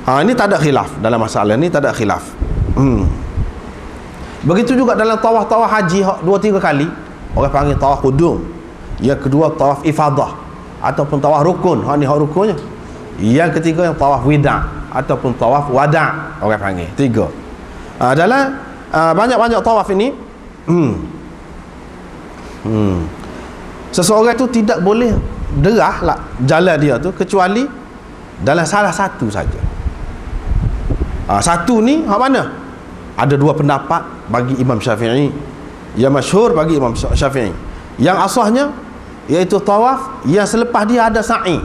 Ini tak ada khilaf dalam masalah ni, tak ada khilaf. Begitu juga dalam tawaf-tawaf haji 2-3 kali, orang panggil tawaf qudum. Yang kedua tawaf ifadah ataupun tawaf rukun. Ni hak rukunnya. Yang ketiga yang tawaf wida' ataupun tawaf wada', orang panggil 3. Dalam banyak-banyak tawaf ini, seseorang itu tidak boleh derah lah jalan dia tu kecuali dalam salah satu saja. Satu ni hak mana? Ada 2 pendapat bagi Imam Syafi'i. Yang masyhur bagi Imam Syafi'i, yang asahnya iaitu tawaf yang selepas dia ada sa'i.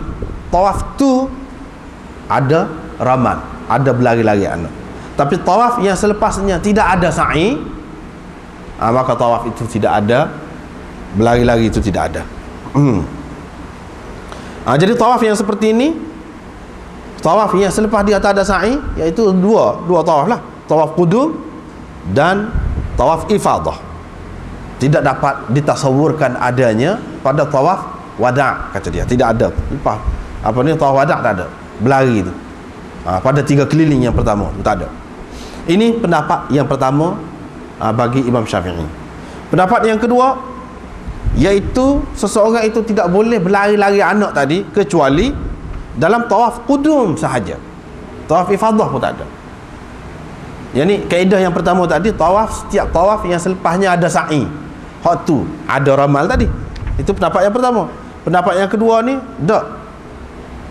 Tawaf tu ada ramal, ada berlari-lari anak. Tapi tawaf yang selepasnya tidak ada sa'i, maka tawaf itu tidak ada, berlari-lari itu tidak ada. Jadi tawaf yang seperti ini, tawaf yang selepas dia tak ada sa'i, iaitu dua tawaf lah, tawaf qudum dan tawaf ifadah, tidak dapat ditasawurkan adanya pada tawaf wada', kata dia. Tidak ada. Lepas tawaf wada' tak ada, berlari tu. Pada 3 keliling yang pertama tu tak ada. Ini pendapat yang pertama bagi Imam Syafi'i. Pendapat yang kedua, iaitu seseorang itu tidak boleh berlari-lari anak tadi kecuali dalam tawaf qudum sahaja. Tawaf ifadah pun tak ada. Yang ni kaedah yang pertama tadi, tawaf, setiap tawaf yang selepasnya ada sa'i, hak tu ada ramal tadi. Itu pendapat yang pertama. Pendapat yang kedua ni tak,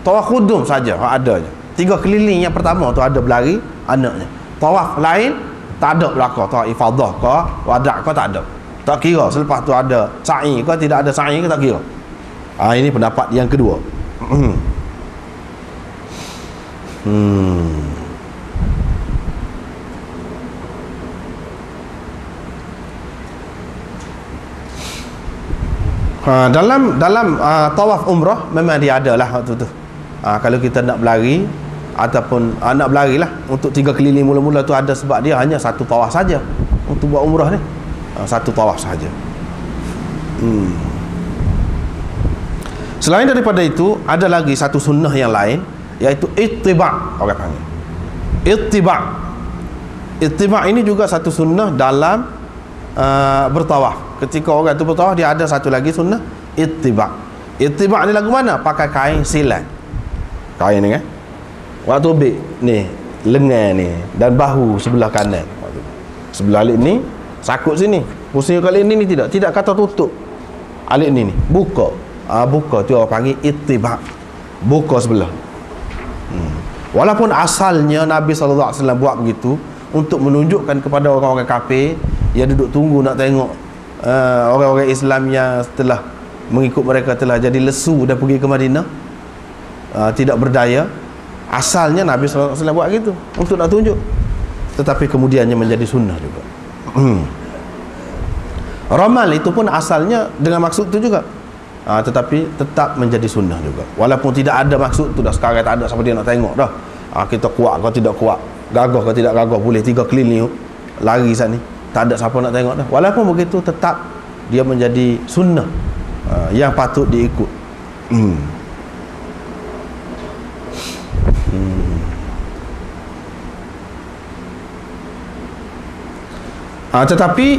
tawaf qudum saja hak adanya. 3 keliling yang pertama tu ada berlari anaknya. Tawaf lain tak ada belaka, tawaf ifadah ke wada' ke tak ada. Tak kira selepas tu ada sa'i ke tidak ada sa'i ke, tak kira. Ini pendapat yang kedua. Dalam tawaf umrah memang dia ada lah waktu tu. Kalau kita nak berlari ataupun nak berlari lah untuk 3 keliling mula-mula tu ada, sebab dia hanya satu tawaf saja untuk buat umrah ni. Satu tawaf saja. Selain daripada itu, ada lagi satu sunnah yang lain, iaitu ittiba', orang panggil ittiba'. Ittiba' ini juga satu sunnah dalam bertawaf. Ketika orang tu bertawaf, dia ada satu lagi sunnah ittiba'. Ittiba' ni lagu mana? Pakai kain silat. Kain ni kan, waktu ubik ni, lengan ni dan bahu sebelah kanan, sebelah alik ni sakut sini, pusing kali ini ni tidak kata tutup alik ni buka. Buka tu orang panggil ittiba', buka sebelah. Walaupun asalnya Nabi SAW buat begitu untuk menunjukkan kepada orang-orang kafir yang duduk tunggu nak tengok orang-orang Islam yang setelah mengikut mereka telah jadi lesu dah pergi ke Madinah, tidak berdaya. Asalnya Nabi SAW buat gitu untuk nak tunjuk, tetapi kemudiannya menjadi sunnah juga. Ramal itu pun asalnya dengan maksud itu juga, tetapi tetap menjadi sunnah juga, walaupun tidak ada maksud tu dah. Sekarang tak ada siapa dia nak tengok dah, kita kuat kau tidak kuat, gagah kau tidak gagah, boleh 3 keliling lari sana ni, tak ada siapa nak tengok dah. Walaupun begitu tetap dia menjadi sunnah yang patut diikut. Tetapi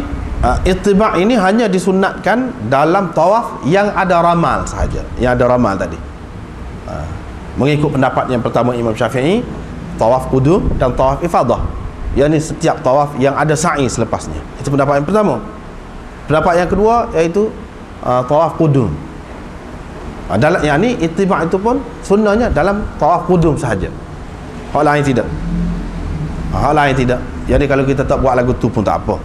ittiba' ini hanya disunatkan dalam tawaf yang ada ramal sahaja, yang ada ramal tadi. Mengikut pendapat yang pertama Imam Syafi'i, tawaf qudum dan tawaf ifadah, yakni setiap tawaf yang ada sa'i selepasnya. Itu pendapat yang pertama. Pendapat yang kedua iaitu tawaf qudum. Dalam yang ni ittiba' itu pun sunnahnya dalam tawaf qudum sahaja. Hak lain tidak. Hak lain tidak. Jadi kalau kita tak buat lagu tu pun tak apa.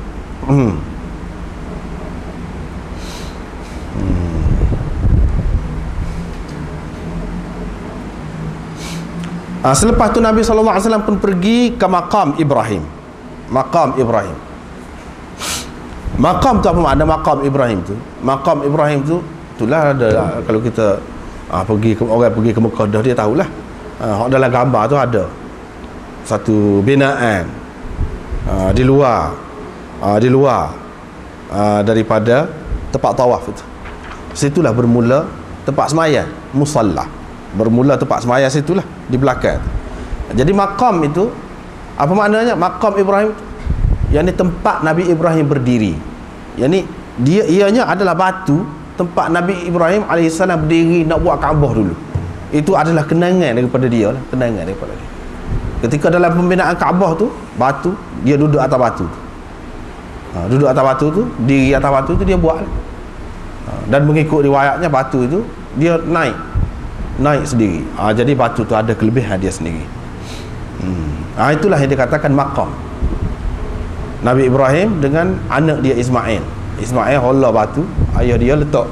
Selepas tu Nabi SAW pun pergi ke makam Ibrahim. Makam Ibrahim. Makam tu apa makna makam Ibrahim tu? Makam Ibrahim tu itulah ada, kalau kita pergi ke orang pergi ke Mekah dah dia tahulah. Dalam gambar tu ada satu binaan di luar daripada tempat tawaf itu. Situlah bermula tempat sembahyang, musalla. Bermula tempat sembahyang situlah di belakang. Jadi makam itu apa maknanya? Makam Ibrahim yakni tempat Nabi Ibrahim berdiri. Yakni ianya adalah batu tempat Nabi Ibrahim AS berdiri nak buat Kaabah dulu. Itu adalah kenangan daripada dia lah, kenangan daripada dia. Ketika dalam pembinaan Kaabah tu, batu, dia duduk atas batu tu. Duduk atas batu tu, diri atas batu tu dia buat lah. Dan mengikut riwayatnya batu itu dia naik sendiri. Jadi batu tu ada kelebihan dia sendiri. Itulah yang dikatakan makam Nabi Ibrahim dengan anak dia Ismail. Ismail hola batu, ayah dia letak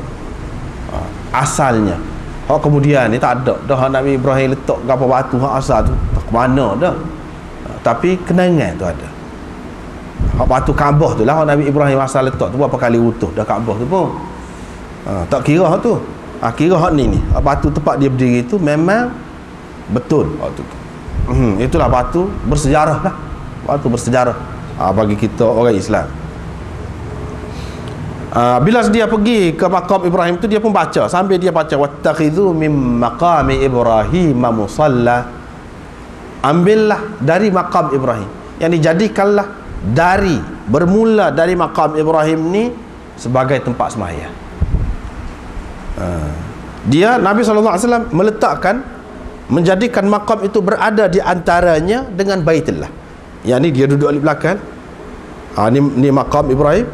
asalnya. Kemudian ni tak ada dah Nabi Ibrahim letak apa batu asal tu tak ke mana dah. Tapi kenangan tu ada. Batu Kaabah tu lah Nabi Ibrahim asal letak tu berapa kali utuh dah Kaabah tu pun. Tak kira tu. Kira hak ni batu tempat dia berdiri tu memang betul waktu tu. Itulah batu bersejarah lah. Batu bersejarah bagi kita orang Islam. Bila dia pergi ke makam Ibrahim tu, dia pun baca, sambil dia baca wattakhidhu mim maqami Ibrahim musalla. Ambillah dari makam Ibrahim, yang dijadikanlah bermula dari makam Ibrahim ni sebagai tempat sembahyang. Dia Nabi SAW meletakkan, menjadikan makam itu berada di antaranya dengan Baitullah. Yang ni dia duduk di belakang. Ni makam Ibrahim,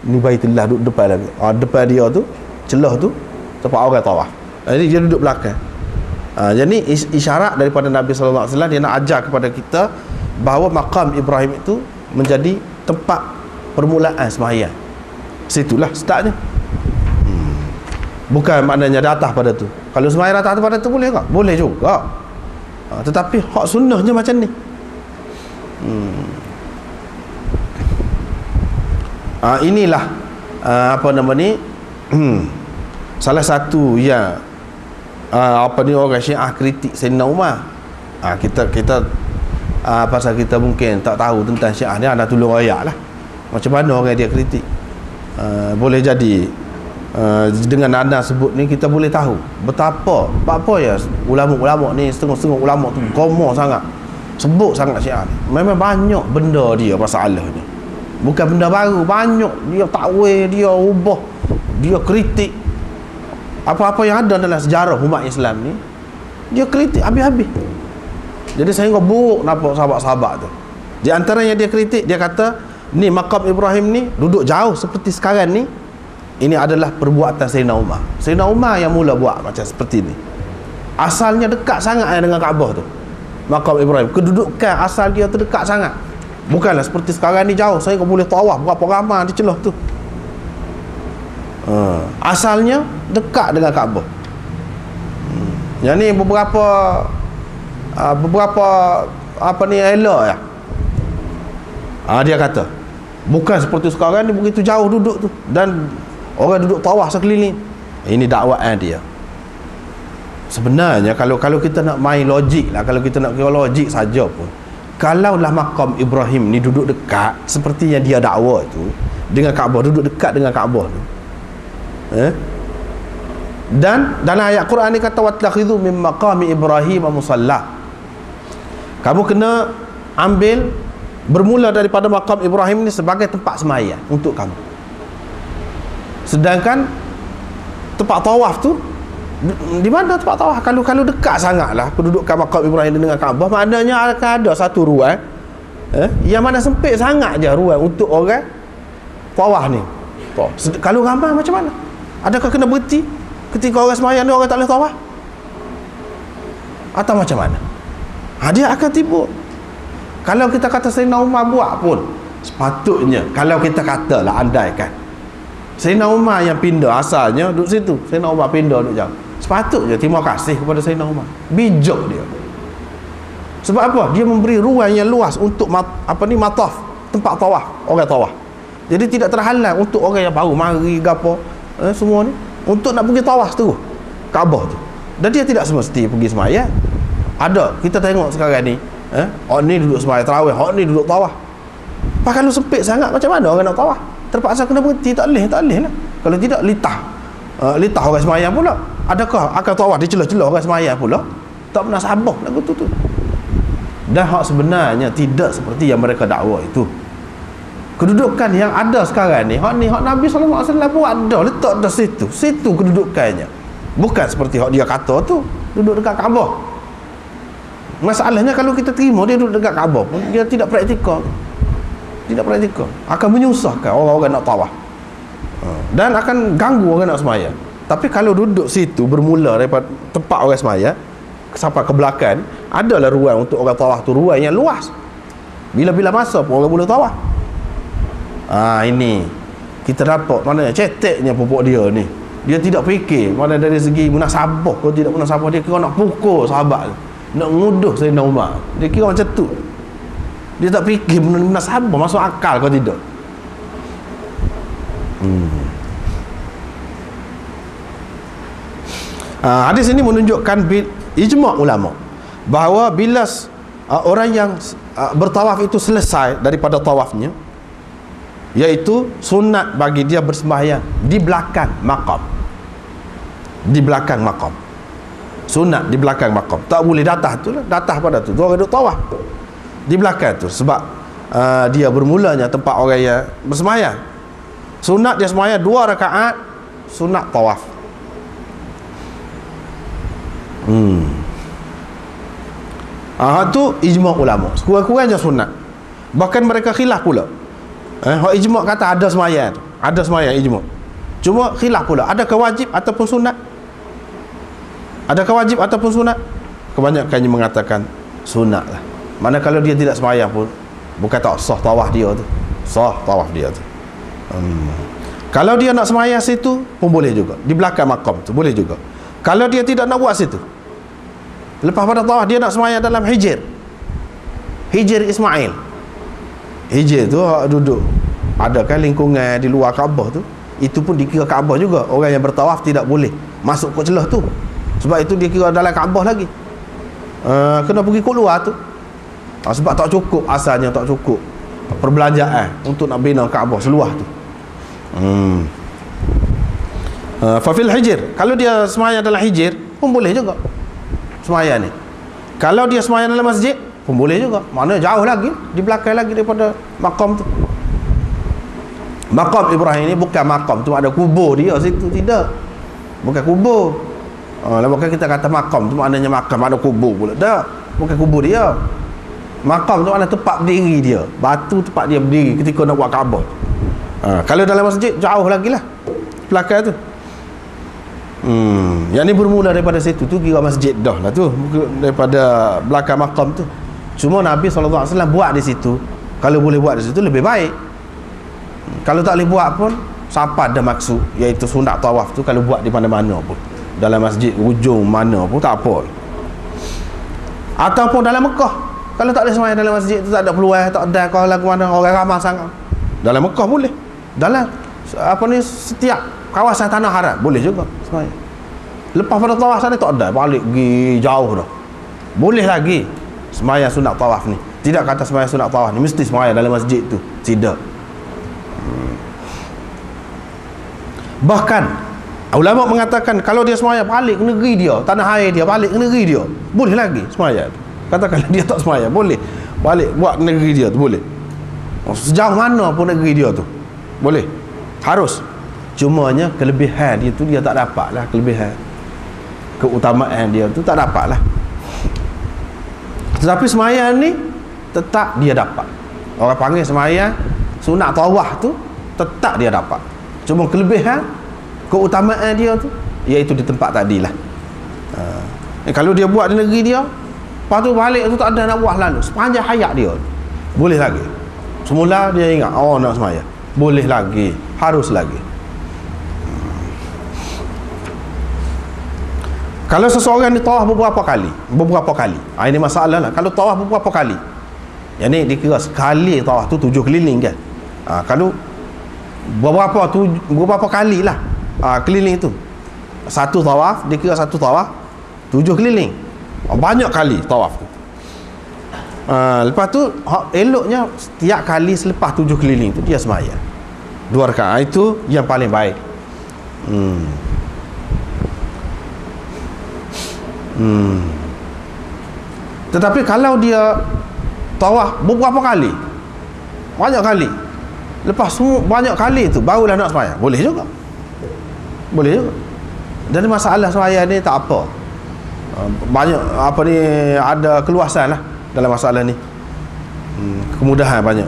ni Baitullah duduk depan lagi. Depan dia tu, celah tu tempat orang tawaf. Jadi dia duduk belakang. Jadi isyarat daripada Nabi SAW, dia nak ajar kepada kita bahawa makam Ibrahim itu menjadi tempat permulaan sembahyang. Situlah startnya. Bukan maknanya di atas pada tu. Kalau sembahyang atas pada tu boleh tak? Boleh juga. Tetapi hak sunnahnya macam ni. Inilah apa nama ni salah satu yang orang Syiah kritik Sayyidina Umar. Kita pasal kita mungkin tak tahu tentang Syiah ni, anda tolong ayat lah macam mana orang dia kritik. Boleh jadi dengan anda sebut ni kita boleh tahu betapa ya ulama-ulama ni, setengah-setengah ulama tu gomoh sangat, sebut sangat Syiah ni. Memang banyak benda dia masalah ni, bukan benda baru, banyak dia takwil, dia ubah, dia kritik apa-apa yang ada dalam sejarah umat Islam ni, dia kritik habis-habis. Jadi sehingga buruk nampak sahabat-sahabat tu. Di antara yang dia kritik, dia kata ni makam Ibrahim ni duduk jauh seperti sekarang ni, ini adalah perbuatan Sayyidina Umar. Sayyidina Umar yang mula buat macam seperti ni. Asalnya dekat sangat dengan Kaabah tu, makam Ibrahim. Kedudukan asal dia tu dekat sangat. Bukanlah seperti sekarang ni jauh, saya boleh tawaf berapa ramai di celah tu. Asalnya dekat dengan Kaabah. Yang ni beberapa apa ni elok ya. Dia kata bukan seperti sekarang ni begitu jauh duduk tu dan orang duduk tawaf sekeliling. Ini dakwaan dia. Sebenarnya kalau kita nak main logik lah, kalau kita nak kira logik saja pun, kalaulah makam Ibrahim ni duduk dekat seperti yang dia dakwa tu dengan Kaabah, duduk dekat dengan Kaabah tu, dan dalam ayat Quran ni kata wattakhidhu min maqami Ibrahim musalla, kamu kena ambil bermula daripada makam Ibrahim ni sebagai tempat sembahyang untuk kamu. Sedangkan tempat tawaf tu di mana tempat tawaf? Kalau dekat sangatlah kedudukan makam Ibrahim dengan Kaabah, maknanya akan ada satu ruang yang mana sempit sangat je ruang untuk orang tawaf ni. Kalau ramai macam mana? Adakah kena berhenti ketika orang sembahyang ni orang tak boleh tawaf? Atau macam mana? Dia akan timbul. Kalau kita kata Sayyidina Umar buat pun, sepatutnya kalau kita katalah andaikan Sayyidina Umar yang pindah, asalnya duduk situ, Sayyidina Umar pindah duduk jauh, sepatutnya terima kasih kepada Sayyidina Umar. Bijak dia. Sebab apa? Dia memberi ruang yang luas untuk mataf, tempat tawaf, orang tawaf. Jadi tidak terhalang untuk orang yang baru mari gapo semua ni untuk nak pergi tawaf tu Kaabah tu. Dan dia tidak semesti pergi sembahyang. Ada, kita tengok sekarang ni, orang ni duduk sembahyang tarawih, orang ni duduk tawaf. Pak kalau sempit sangat macam mana orang nak tawaf? Terpaksa kena berhenti, tak boleh lah. Kalau tidak litah orang sembahyang pula. Adakah akan tawaf di celah-celah orang sembahyang pula? Tak pernah sabar lagu tu. Dan hak sebenarnya tidak seperti yang mereka dakwa itu. Kedudukan yang ada sekarang ni, hak Nabi SAW buat ada, letak dah situ kedudukannya. Bukan seperti hak dia kata tu, duduk dekat Kaabah. Masalahnya kalau kita terima dia duduk dekat Kaabah pun, dia tidak praktikal. Akan menyusahkan orang-orang nak tawaf, dan akan ganggu orang nak sembahyang. Tapi kalau duduk situ bermula daripada tempat orang sembahyang sampai ke belakang, adalah ruang untuk orang tawaf tu, ruang yang luas. Bila-bila masa pun orang boleh tawaf. Ini kita dapat maknanya ceteknya pupuk dia ni. Dia tidak fikir mana dari segi munasabah kalau tidak munasabah, dia kira nak pukul sahabat, nak nguduh Sayyidina Umar. Dia kira macam tu. Dia tak fikir munasabah masuk akal kalau tidak. Hadis ini menunjukkan ijma' ulama bahawa bila orang yang bertawaf itu selesai daripada tawafnya, iaitu sunat bagi dia bersembahyang di belakang makam. Sunat di belakang makam. Tak boleh datang tu lah, datang pada tu orang duduk tawaf di belakang tu, sebab dia bermulanya tempat orang yang bersembahyang. Sunat dia sembahyang 2 rakaat sunat tawaf. Tu ijma' ulama, sekurang-kurangnya sunat. Bahkan mereka khilaf pula. Ijma' kata ada sembahyang, ijma'. Cuma khilaf pula, adakah wajib ataupun sunat? Kebanyakannya mengatakan sunat lah. Mana kalau dia tidak sembahyang pun, bukan tak sah tawaf dia tu. Kalau dia nak sembahyang situ pun boleh juga, di belakang makam tu boleh juga. Kalau dia tidak nak buat situ, lepas pada tawaf dia nak sembahyang dalam hijir Ismail. Hijir tu duduk ada kan lingkungan di luar Kaabah tu, itu pun dikira Kaabah juga. Orang yang bertawaf tidak boleh masuk ke celah tu, sebab itu dia kira dalam Kaabah lagi. Kena pergi ke luar tu, sebab tak cukup, asalnya tak cukup perbelanjaan untuk nak bina Kaabah seluas tu. Fafil hijir, kalau dia sembahyang dalam hijir pun boleh juga sembahyang ni. Kalau dia sembahyang dalam masjid pun boleh juga, mana jauh lagi, di belakang lagi daripada makam tu. Makam Ibrahim ni bukan makam tu ada kubur dia situ, tidak, bukan kubur. Bukan kita kata makam tu maknanya makam ada kubur pula, tak, bukan kubur dia. Makam tu maknanya tempat berdiri dia, batu tempat dia berdiri ketika nak buat Kaabah. Kalau dalam masjid jauh lagi lah belakang tu. Yang ni bermula daripada situ tu kira masjid dah lah tu, daripada belakang makam tu. Cuma Nabi SAW buat di situ Kalau boleh buat di situ lebih baik. Kalau tak boleh buat pun, siapa ada maksud iaitu sunat tawaf tu kalau buat di mana-mana pun, dalam masjid ujung mana pun tak apa. Ataupun dalam Mekah, kalau tak boleh sembahyang dalam masjid tu, tak ada peluang, tak ada kau lagu mana orang ramai sangat, dalam Mekah boleh, dalam apa ni setiap kawasan tanah haram boleh juga sembahyang. Lepas pada tawaf sana tak ada, balik pergi jauh dah, boleh lagi sembahyang sunat tawaf ni. Tidak kata sembahyang sunat tawaf ni mesti sembahyang dalam masjid tu, tidak. Bahkan ulama mengatakan kalau dia sembahyang balik ke negeri dia, tanah air dia, balik ke negeri dia, boleh lagi sembahyang. Katakanlah dia tak sembahyang, boleh balik buat negeri dia tu, boleh. Sejauh mana pun negeri dia tu, boleh. Harus. Cumanya kelebihan dia tu dia tak dapat lah, kelebihan, keutamaan dia tu tak dapat lah. Tetapi sembahyang ni tetap dia dapat. Orang panggil sembahyang sunat tawaf tu tetap dia dapat. Cuma kelebihan, keutamaan dia tu iaitu di tempat tadilah. Kalau dia buat di negeri dia, lepas tu balik tu tak ada nak buat lalu sepanjang hayat dia, boleh lagi. Semula dia ingat nak sembahyang, boleh lagi, harus lagi. Kalau seseorang ni tawaf beberapa kali, ini masalah lah. Kalau tawaf beberapa kali, yang ni dikira sekali tawaf tu 7 keliling kan. Kalau beberapa kali lah keliling tu, satu tawaf dikira satu tawaf 7 keliling, banyak kali tawaf tu. Lepas tu eloknya setiap kali selepas 7 keliling tu dia sembahyang 2 rakaat, itu yang paling baik. Tetapi kalau dia tawaf beberapa kali, banyak kali, lepas banyak kali tu barulah nak sembahyang, boleh juga, boleh juga. Dan masalah sembahyang ni tak apa, banyak apa ni, ada keluasan lah dalam masalah ni, kemudahan banyak.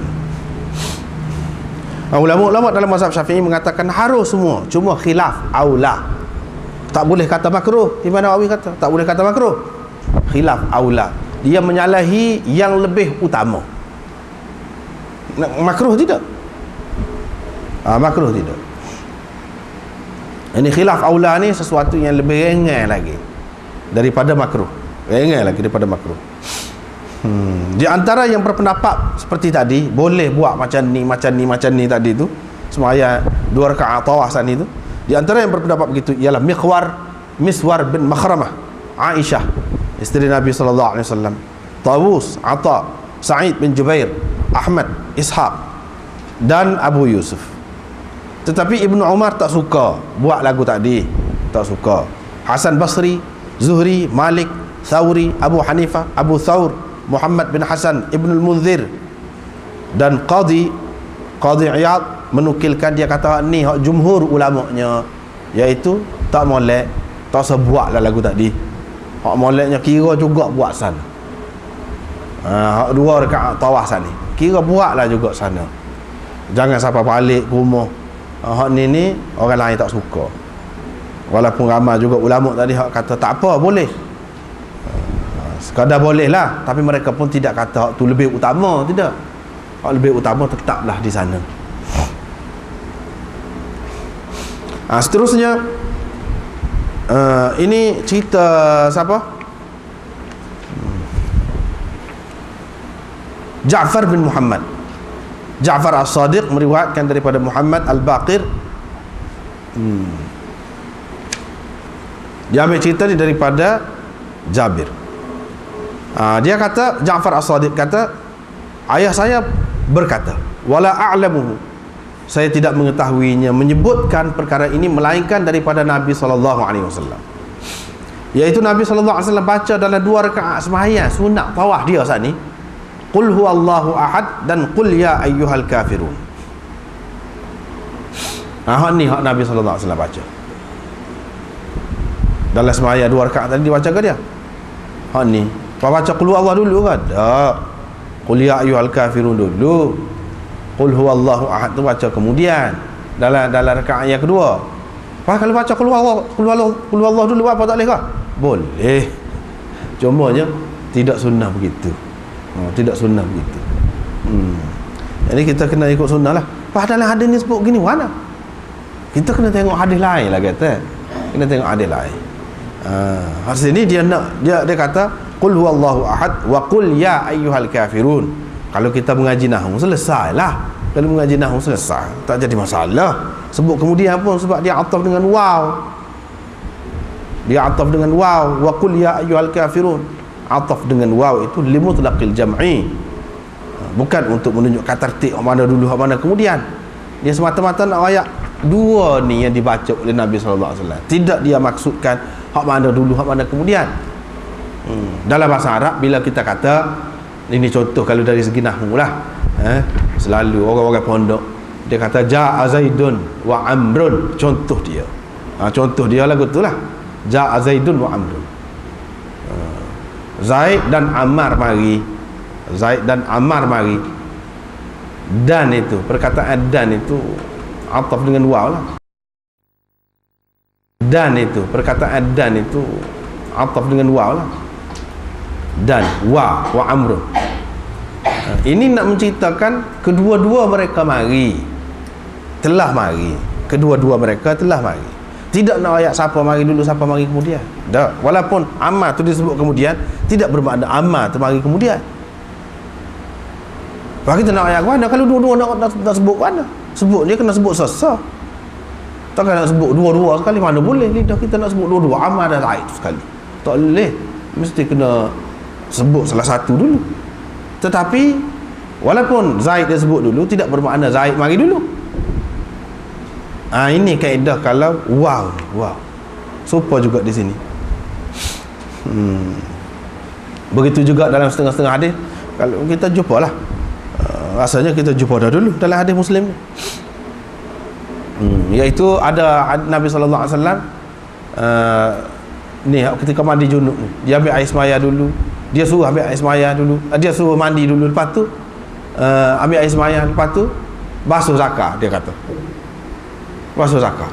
Ulama-ulama dalam mazhab Syafi'i mengatakan harus semua, cuma khilaf aula. Tak boleh kata makruh. Di mana Awi kata tak boleh kata makruh, khilaf aula, dia menyalahi yang lebih utama. Makruh tidak, makruh tidak. Ini khilaf aula ni sesuatu yang lebih ringan lagi daripada makruh, ringan lagi daripada makruh. Di antara yang berpendapat seperti tadi, boleh buat macam ni tadi tu, sembahyang 2 rakaat tawaf tadi tu, di antara yang berpendapat begitu ialah Miswar bin Makhramah, Aisyah isteri Nabi sallallahu alaihi wasallam, Tawus, Ata, Sa'id bin Jubair, Ahmad, Ishaq dan Abu Yusuf. Tetapi Ibnu Umar tak suka buat lagu tadi, tak suka. Hasan Basri, Zuhri, Malik, Thawri, Abu Hanifah, Abu Thawr, Muhammad bin Hasan, Ibnul Munzir dan Qadi Iyad menukilkan, dia kata ni hak jumhur ulamanya, iaitu tak molek, tak sebuat lah lagu tadi. Hak moleknya kira juga buat sana. Hak 2 rakaat tawaf sana kira buatlah juga sana, jangan sampai balik ke rumah. Hak ni orang lain tak suka, walaupun ramai juga ulama tadi hak kata tak apa, boleh, sekadar boleh lah, tapi mereka pun tidak kata hak tu lebih utama, tidak. Hak lebih utama tetaplah di sana. Seterusnya, ini cerita siapa? Ja'far bin Muhammad. Ja'far As-Sadiq meriwayatkan daripada Muhammad Al-Baqir. Dia ambil cerita ni daripada Jabir. Dia kata, Ja'far As-Sadiq kata, ayah saya berkata, wala a'lamuhu, saya tidak mengetahuinya, menyebutkan perkara ini melainkan daripada Nabi SAW, iaitu Nabi SAW baca dalam 2 rakaat sembahyang sunat tawaf dia saat ni, qul huwallahu ahad dan qul ya ayyuhal kafirun. Hak ni hak Nabi SAW baca dalam sembahyang 2 rakaat tadi, dibaca ke dia? Hak ni baca qul huwallahu dulu kan? Tak, qul ya ayyuhal kafirun dulu, qul huwallahu ahad tu baca kemudian dalam rakaat yang kedua. Kalau baca qul huwallahu dulu apa tak boleh ke? Boleh, cumanya tidak sunnah begitu. Tidak sunnah begitu. Ini kita kena ikut sunnah lah. Padahal hadis ni sebut gini, mana? Kita kena tengok hadis lain lah kata. Kena tengok hadis lain. Hadis ni dia kata qul huwallahu ahad wa qul ya ayyuhal kafirun. Kalau kita mengaji nahwu selesailah. Kalau mengaji nahwu selesai, tak jadi masalah. Sebut kemudian pun sebab dia ataf dengan waw. Dia ataf dengan waw, wa qul ya ayyuhal kafirun. Ataf dengan waw itu limutlaqil jam'i. Bukan untuk menunjukkan tertib mana dulu mana kemudian. Dia semata-mata nak ayat dua ni yang dibaca oleh Nabi sallallahu alaihi wasallam. Tidak dia maksudkan hak mana dulu hak mana kemudian. Dalam bahasa Arab bila kita kata, ini contoh kalau dari segi nahwu lah, selalu orang-orang pondok dia kata ja'a Zaidun wa Amrun, contoh dia. Contoh dia lagu tu lah, ja'a Zaidun wa Amrun. Zaid dan Ammar mari. Zaid dan Ammar mari. Dan itu, perkataan dan itu ataf dengan waw lah. Dan itu, perkataan dan itu ataf dengan waw lah. Dan wa amrun. Ini nak menceritakan kedua-dua mereka mari. Telah mari. Kedua-dua mereka telah mari. Tidak nak ayat siapa mari dulu, siapa mari kemudian. Tak. Walaupun Ammar tu disebut kemudian, tidak bermakna Ammar tu mari kemudian. Bagi kita nak ayat ke mana? Kalau dua-dua nak sebut ke mana? Sebut dia kena sebut sesa. Takkan nak sebut dua-dua sekali, mana boleh. Lidah kita nak sebut dua-dua, Ammar dan Zaid sekali. Tak boleh. Mesti kena sebut salah satu dulu. Tetapi walaupun Zaid dia sebut dulu, tidak bermakna Zaid mari dulu. Ini kaedah kalau wow. Serupa juga di sini. Begitu juga dalam setengah-setengah hadis. Kalau kita jumpalah, rasanya kita jumpa dah dulu dalam hadis Muslim ni. Iaitu ada Nabi sallallahu alaihi wasallam ni ketika mandi junub ni, dia ambil air semaya dulu. Dia suruh ambil air semaya dulu. Dia suruh mandi dulu, lepas tu ambil air semaya, lepas tu basuh zakar, dia kata. Basuh zakar.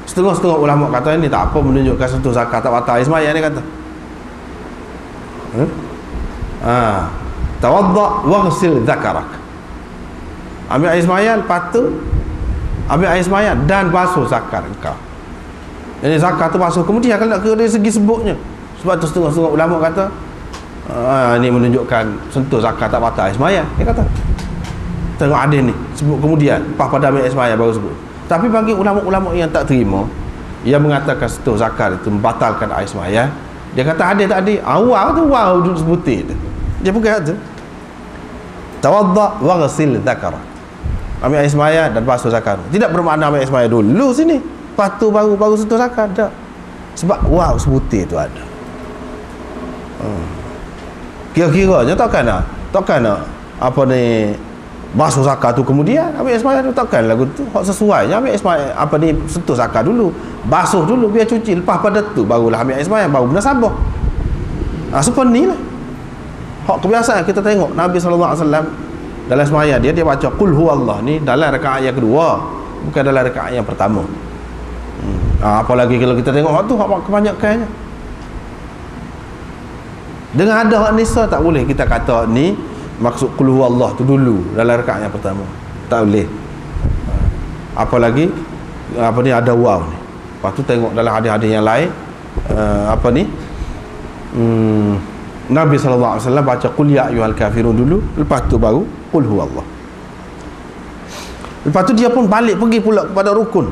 Setengah-setengah ulama kata ini tak apa menunjukkan sentuh zakar tak batal air semaya, dia kata. Tawadda waghsil zakarak. Ambil air semaya, lepas tu ambil air semaya dan basuh zakar engkau. Jadi zakar tu basuh kemudian kalau nak ke dari segi sebutnya. Sebab tu setengah-setengah ulama kata ini menunjukkan sentuh zakar tak batal air semaya, dia kata. Tengok hadis ni sebut kemudian, lepas pada ambil air semaya baru sebut. Tapi bagi ulama-ulama yang tak terima, yang mengatakan sentuh zakar itu membatalkan air semaya, dia kata hadis tadi awal tu wow sebutir tu. Dia bukan tu. Tawadda waghsil zakarak. Ambil air semaya dan basuh zakar. Tidak bermakna ambil air semaya dulu sini, lepas tu baru sentuh zakar. Tak. Sebab wow sebutir tu ada. Kira-kiranya takkan nak apa ni basuh zakar tu kemudian ambil air semaya tu, takkan lagu tu hak sesuainya ambil air semaya apa ni sentuh zakar dulu, basuh dulu biar cuci, lepas pada tu barulah ambil air semaya, baru munasabah. Seperti ni lah hak kebiasaan kita tengok Nabi sallallahu alaihi wasallam dalam semaya dia baca qul huwallah ni dalam rakaat yang kedua, bukan dalam rakaat yang pertama. Apalagi kalau kita tengok hak tu hak kebanyakannya. Dengan ada hak nisa tak boleh kita kata ni maksud qul huwallah tu dulu dalam rakaat yang pertama. Tak boleh. Apalagi apa ni ada waw ni. Lepas tu tengok dalam hadis-hadis yang lain apa ni? Nabi sallallahu alaihi wasallam baca qul ya ayyuhal kafirun dulu, lepas tu baru qul huwallah. Lepas tu dia pun balik pergi pula kepada rukun.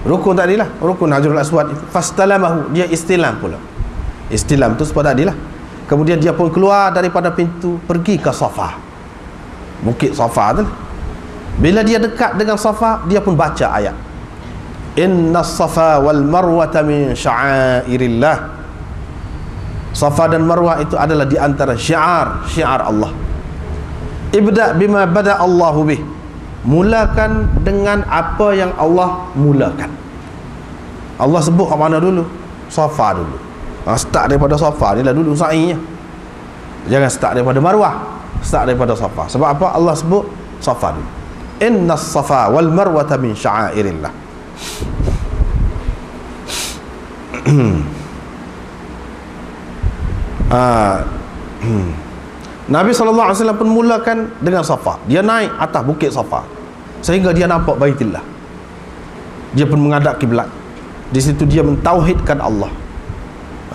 Rukun tadilah, rukun Hajarul Aswad itu. Fastalamahu, dia istilam pula. Istilam tu sepada tadilah. Kemudian dia pun keluar daripada pintu pergi ke Safa. Bukit Safa tu. Bila dia dekat dengan Safa, dia pun baca ayat. Innas Safa wal Marwata min sya'airillah. Safa dan Marwah itu adalah di antara syiar Allah. Ibda bima bada Allahu bih. Mulakan dengan apa yang Allah mulakan. Allah sebut kat mana dulu? Safa dulu. Start daripada Safa ni lah dulu sa'inya. Jangan start daripada Marwah, start daripada Safa. Sebab apa? Allah sebut Safa dulu. Innas Safa wal Marwata min sya'airillah. Nabi SAW pun mulakan dengan Safa. Dia naik atas bukit Safa sehingga dia nampak Baitullah. Dia pun menghadap kiblat. Di situ dia mentauhidkan Allah,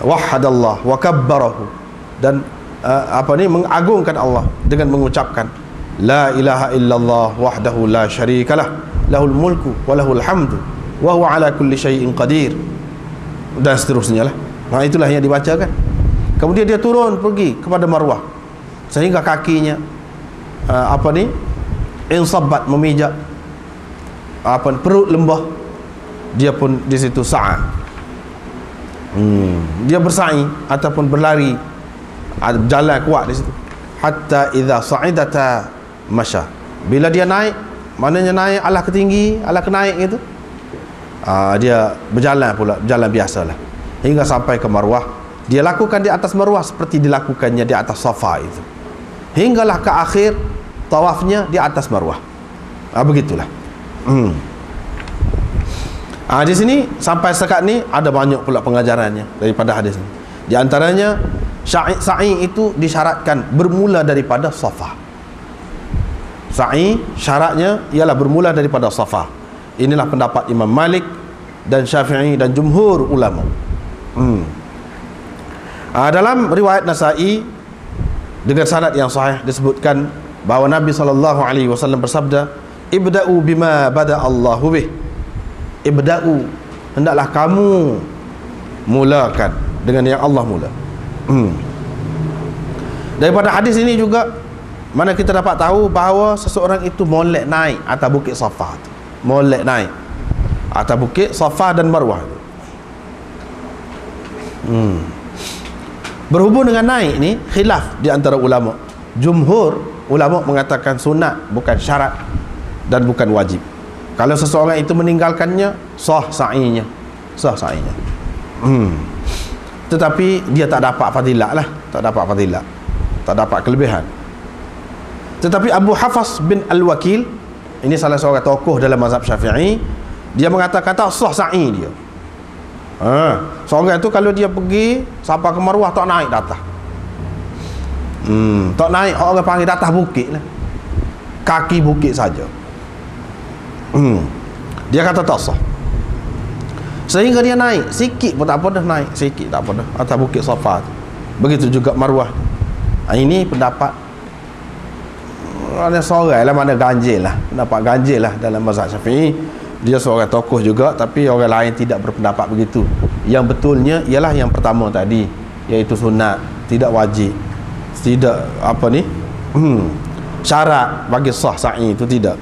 wahadallah wa kabbarahu, dan mengagungkan Allah dengan mengucapkan la ilaha illallah wahdahu la syarikalah lahul mulku wa lahul hamdu wa huwa ala kulli syai'in qadir, dan seterusnya lah. Itulah yang dibacakan. Kemudian dia turun pergi kepada Marwah sehingga kakinya insabbat, memijak perut lembah. Dia pun di situ sa'a. Dia bersa'i ataupun berlari, jalan kuat di situ. Hatta idza sa'idata masya. Bila dia naik, maknanya naik alah ke tinggi, alah ke naik gitu. Dia berjalan pula, berjalan biasalah hingga sampai ke Marwah. Dia lakukan di atas Marwah seperti dilakukannya di atas Safa itu, hinggalah ke akhir tawafnya di atas Marwah. Begitulah. Di sini sampai sekat ni ada banyak pula pengajarannya daripada hadis ini. Di antaranya sa'i itu disyaratkan bermula daripada Safa. Sa'i syaratnya ialah bermula daripada Safa. Inilah pendapat Imam Malik dan Syafi'i dan jumhur ulama. Dalam riwayat Nasa'i dengan sanad yang sahih disebutkan bahawa Nabi SAW bersabda, ibda'u bima bada Allahu bih. Ibda'u, hendaklah kamu mulakan dengan yang Allah mula. Daripada hadis ini juga mana kita dapat tahu bahawa seseorang itu molek naik atas bukit Safa, molek naik atas bukit Safa dan Marwah. Berhubung dengan naik ni khilaf di antara ulama. Jumhur ulama mengatakan sunat, bukan syarat dan bukan wajib. Kalau seseorang itu meninggalkannya, sah sa'inya, sah sa'inya. Tetapi dia tak dapat fadilat lah, tak dapat fadilat, tak dapat kelebihan. Tetapi Abu Hafs bin Al-Wakil, ini salah seorang tokoh dalam mazhab Syafi'i, dia mengatakan tak sah sa'i dia. Seorang itu kalau dia pergi sampai ke Marwah tak naik ke atas. Tak naik, orang panggil atas bukit lah, kaki bukit saja. Dia kata tak sah, sehingga dia naik sikit pun tak apa dah, naik sikit tak apa dah atas bukit Safa. Begitu juga Marwah. Ini pendapat ada seorang lah, mana ganjil lah, pendapat ganjil lah dalam mazhab Syafi'i. Dia seorang tokoh juga, tapi orang lain tidak berpendapat begitu. Yang betulnya ialah yang pertama tadi, iaitu sunat, tidak wajib, tidak syarat bagi sah sa'i itu tidak.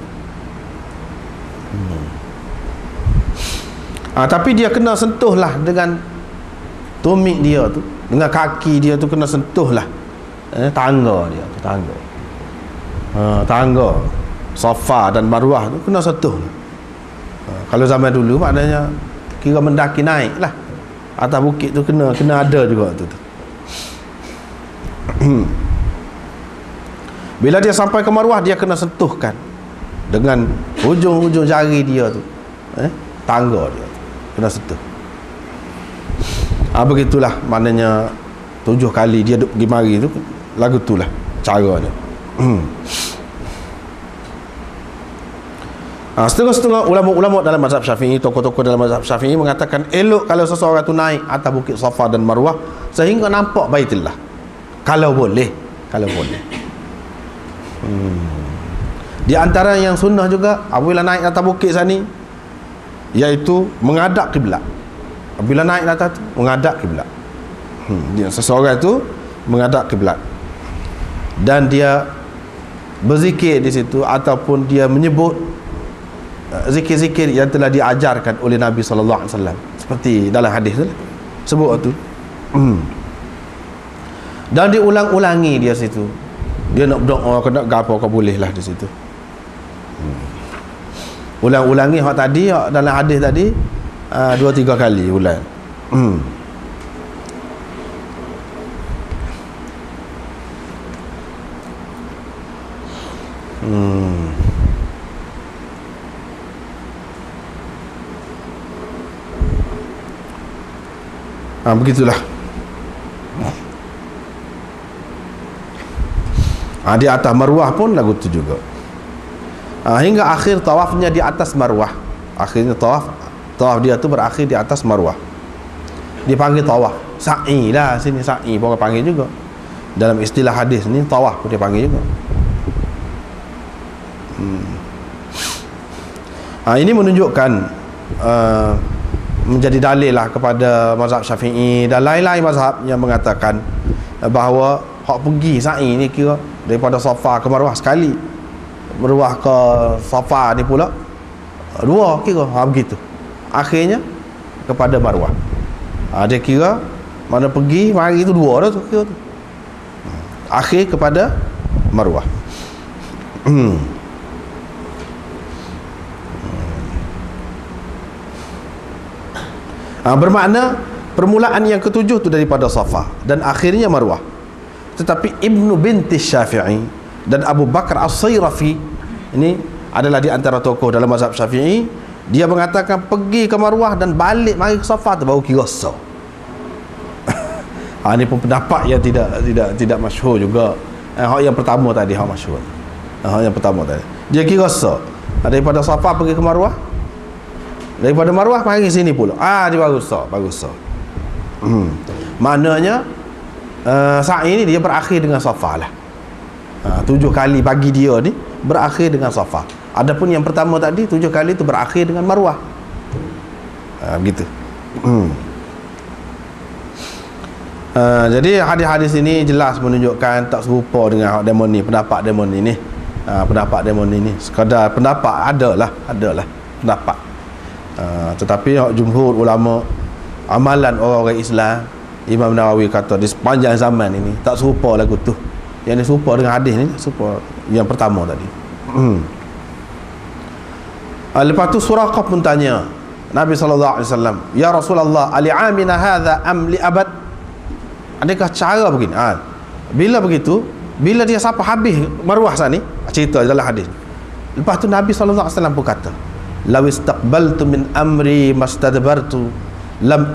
Tapi dia kena sentuh lah dengan tumit dia tu, dengan kaki dia tu kena sentuh lah tangga dia tu, tangga Safa dan Marwah tu kena sentuh. Kalau zaman dulu maknanya kira mendaki naik lah atas bukit tu, kena ada juga tu. Bila dia sampai ke Marwah, dia kena sentuhkan dengan hujung-hujung jari dia tu tangga dia tu, kena sentuh. Begitulah maknanya 7 kali dia duduk pergi mari tu, lagu tu lah caranya. Setengah-setengah ulama-ulama dalam mazhab Syafi'i, tokoh-tokoh dalam mazhab Syafi'i mengatakan elok kalau seseorang tu naik atas bukit Safa dan Marwah sehingga nampak Baitullah, kalau boleh. Di antara yang sunnah juga apabila naik atas bukit sana, iaitu menghadap kiblat. Apabila naik atas tu menghadap kiblat. Seseorang itu menghadap kiblat dan dia berzikir di situ, ataupun dia menyebut zikir-zikir yang telah diajarkan oleh Nabi SAW, seperti dalam hadis tu sebut tu. Dan diulang-ulangi dia situ. Dia nak berdoa ke nak gapo ke boleh lah di situ. Ulang-ulangi hak tadi, hak dalam hadis tadi 2-3 kali ulang. Begitulah. Di atas Marwah pun lagu tu juga. Hingga akhir tawafnya di atas Marwah. Akhirnya tawaf dia tu berakhir di atas Marwah. Dipanggil tawaf. Sa'i lah sini, sa'i pun orang panggil juga. Dalam istilah hadis ni tawaf pun dia panggil juga. Ini menunjukkan menjadi dalil lah kepada mazhab Syafi'i dan lain-lain mazhab yang mengatakan bahawa hak pergi sa'i ni kira daripada Safa ke Marwah sekali, Marwah ke Safa ni pula dua kira, begitu. Akhirnya kepada Marwah. Dia kira mana pergi mari itu dua dah tu kira tu. Akhir kepada Marwah. Bermakna permulaan yang ketujuh tu daripada Safa dan akhirnya Marwah. Tetapi Ibnu binti Syafi'i dan Abu Bakar As-Sayrafi, ini adalah di antara tokoh dalam mazhab Syafi'i, dia mengatakan pergi ke Marwah dan balik mari ke Safa tu baru kira sah. Ini pun pendapat yang tidak masyhur juga. Hak yang pertama tadi hak masyhur. Hak yang pertama tadi dia kira sah daripada Safa pergi ke Marwah, daripada Marwah mari sini pula. Dia baru sah. Maknanya sa'i ni dia berakhir dengan Safa lah. 7 kali bagi dia ni berakhir dengan Safa. Adapun yang pertama tadi 7 kali tu berakhir dengan Marwah. Begitu. Jadi hadis-hadis ini jelas menunjukkan tak serupa dengan demon ni, pendapat demon ni. Pendapat demon ni sekadar pendapat, adalah pendapat. Tetapi jumhur ulama, amalan orang-orang Islam, Imam Nawawi kata di sepanjang zaman ini tak serupa lagu tu. Yang ni serupa dengan hadis ni, serupa yang pertama tadi. Lepas tu Suraqah pun tanya Nabi sallallahu alaihi wasallam, "Ya Rasulullah, ali amina hadza am li abad?" Adakah cara begini? Bila begitu, bila dia sampai habis Marwah sana ni, cerita dalam hadis. Lepas tu Nabi sallallahu alaihi wasallam pun kata, "Law istaqbaltu min amri mastadbartu lam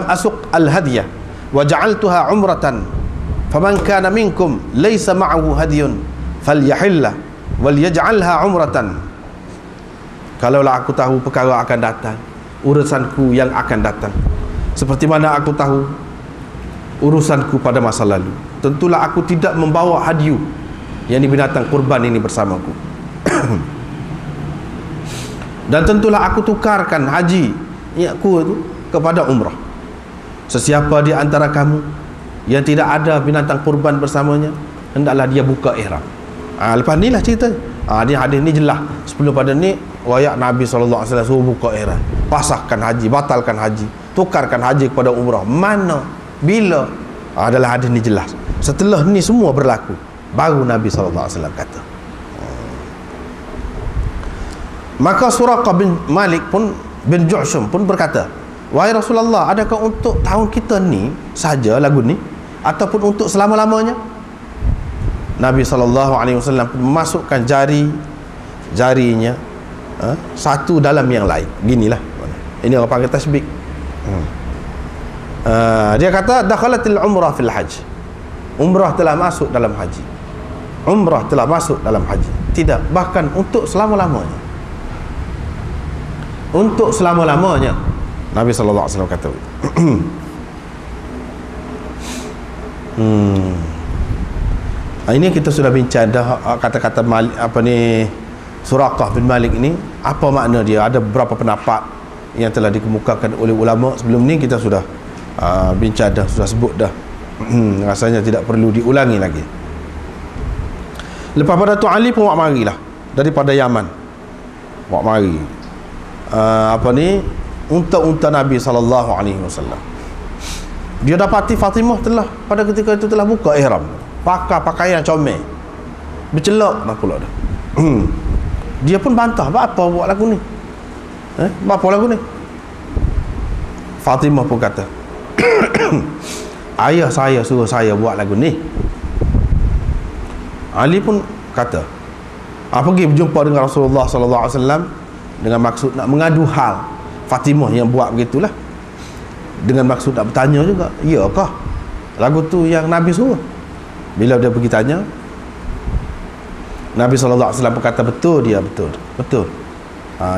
asuq al-hadiyah wa ja'altuha umratan faman kana minkum laysa ma'ahu hadiyun falyahilla wal yaj'alha umratan." Kalaulah aku tahu perkara akan datang, urusanku yang akan datang, seperti mana aku tahu urusanku pada masa lalu, tentulah aku tidak membawa hadiu, yang binatang kurban ini bersamaku. Dan tentulah aku tukarkan haji aku itu kepada umrah. Sesiapa di antara kamu yang tidak ada binatang kurban bersamanya, hendaklah dia buka ihram. Lepas ni lah cerita. Ni hadis ni jelas. Sebelum pada ni wayak Nabi SAW suruh buka ihram, pasahkan haji, batalkan haji, tukarkan haji kepada umrah. Mana, bila? Adalah hadis ni jelas. Setelah ni semua berlaku, baru Nabi SAW kata. Maka Suraqah bin Malik pun bin Ju'shum pun berkata, "Wahai Rasulullah, adakah untuk tahun kita ni saja lagu ni ataupun untuk selama-lamanya?" Nabi SAW pun memasukkan jarinya satu dalam yang lain. Ginilah. Ini orang panggil tasbih. Dia kata, "Dakhalatil umrah fil hajj." Umrah telah masuk dalam haji. Umrah telah masuk dalam haji. Tidak, bahkan untuk selama-lamanya. Untuk selama-lamanya. Nabi SAW kata. Ini kita sudah bincang dah kata-kata Malik, Suraqah bin Malik ini, apa makna dia? Ada beberapa pendapat yang telah dikemukakan oleh ulama. Sebelum ni kita sudah bincang dah, sudah sebut dah. Rasanya tidak perlu diulangi lagi. Lepas pada tu Ali pun buat marilah daripada Yaman. Buat mari unta-unta Nabi SAW. Dia dapati Fatimah telah pada ketika itu telah buka ihram, pakai pakaian comel, bercelak dah pula dah. Dia pun bantah, apa buat lagu ni? Apa lagu ni? Fatimah pun kata, "Ayah saya suruh saya buat lagu ni." Ali pun kata, pergi berjumpa dengan Rasulullah SAW dengan maksud nak mengadu hal Fatimah yang buat begitulah, dengan maksud nak bertanya juga, "Iyakah lagu tu yang Nabi suruh?" Bila dia pergi tanya, Nabi SAW berkata betul, dia betul. Betul.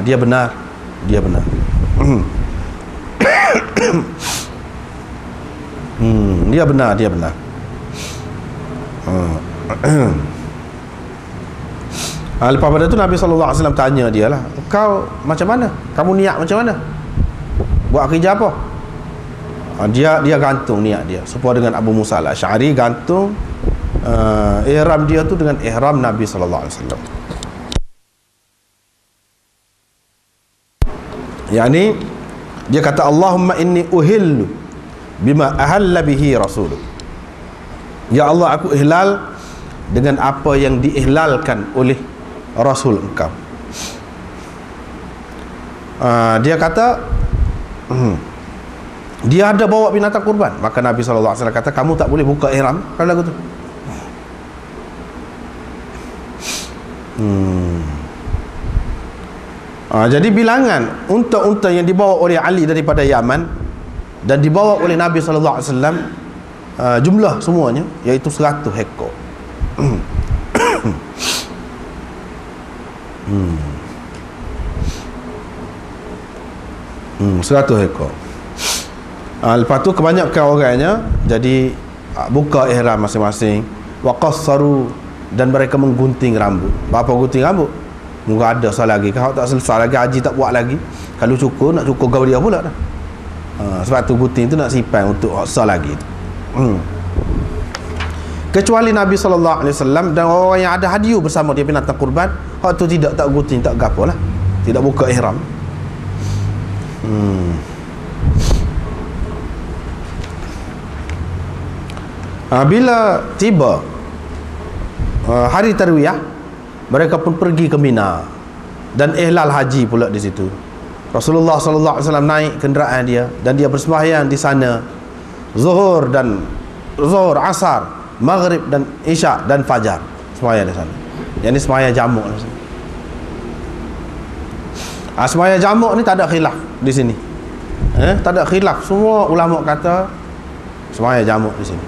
Dia benar. Dia benar. Dia benar, dia benar. Lepas pada tu Nabi SAW tanya dia lah, kau macam mana? Kamu niat macam mana? Buat kerja apa? Dia gantung niat dia supaya dengan Abu Musa al-Asy'ari, gantung ihram dia tu dengan ihram Nabi SAW. Yani dia kata, Allahumma inni uhillu bima ahalla bihi rasuluk. Ya Allah, aku ihlal dengan apa yang diihlalkan oleh Rasul engkau. Dia kata dia ada bawa binatang kurban, maka Nabi SAW kata, kamu tak boleh buka ihram kalau lagu tu. Jadi bilangan unta-unta yang dibawa oleh Ali daripada Yaman dan dibawa oleh Nabi SAW, jumlah semuanya iaitu 100 ekor. 100 ekor. Lepas tu kebanyakan orangnya jadi buka ihram masing-masing, wa qassaru, dan mereka menggunting rambut. Apa gunting rambut? Mungkin ada sah lagi. Kalau tak selesai lagi, haji tak buat lagi. Kalau cukur, nak cukur gaul dia pula dah. Sebab tu gunting tu nak simpan untuk sah lagi. Kecuali Nabi SAW dan orang yang ada hadiah bersama dia binatang kurban, hak tu tidak, tak gunting, tak gapo lah, tidak buka ihram. Bila tiba hari tarwiyah, mereka pun pergi ke Mina dan ihlal haji pula di situ. Rasulullah SAW naik kenderaan dia dan dia bersembahyang di sana zuhur, asar, maghrib dan isyak dan fajar, sembahyang di sana. Yang ni sembahyang jamak di sini. Sembahyang jamak ni tak ada khilaf di sini. Tak ada khilaf, semua ulama kata sembahyang jamak di sini.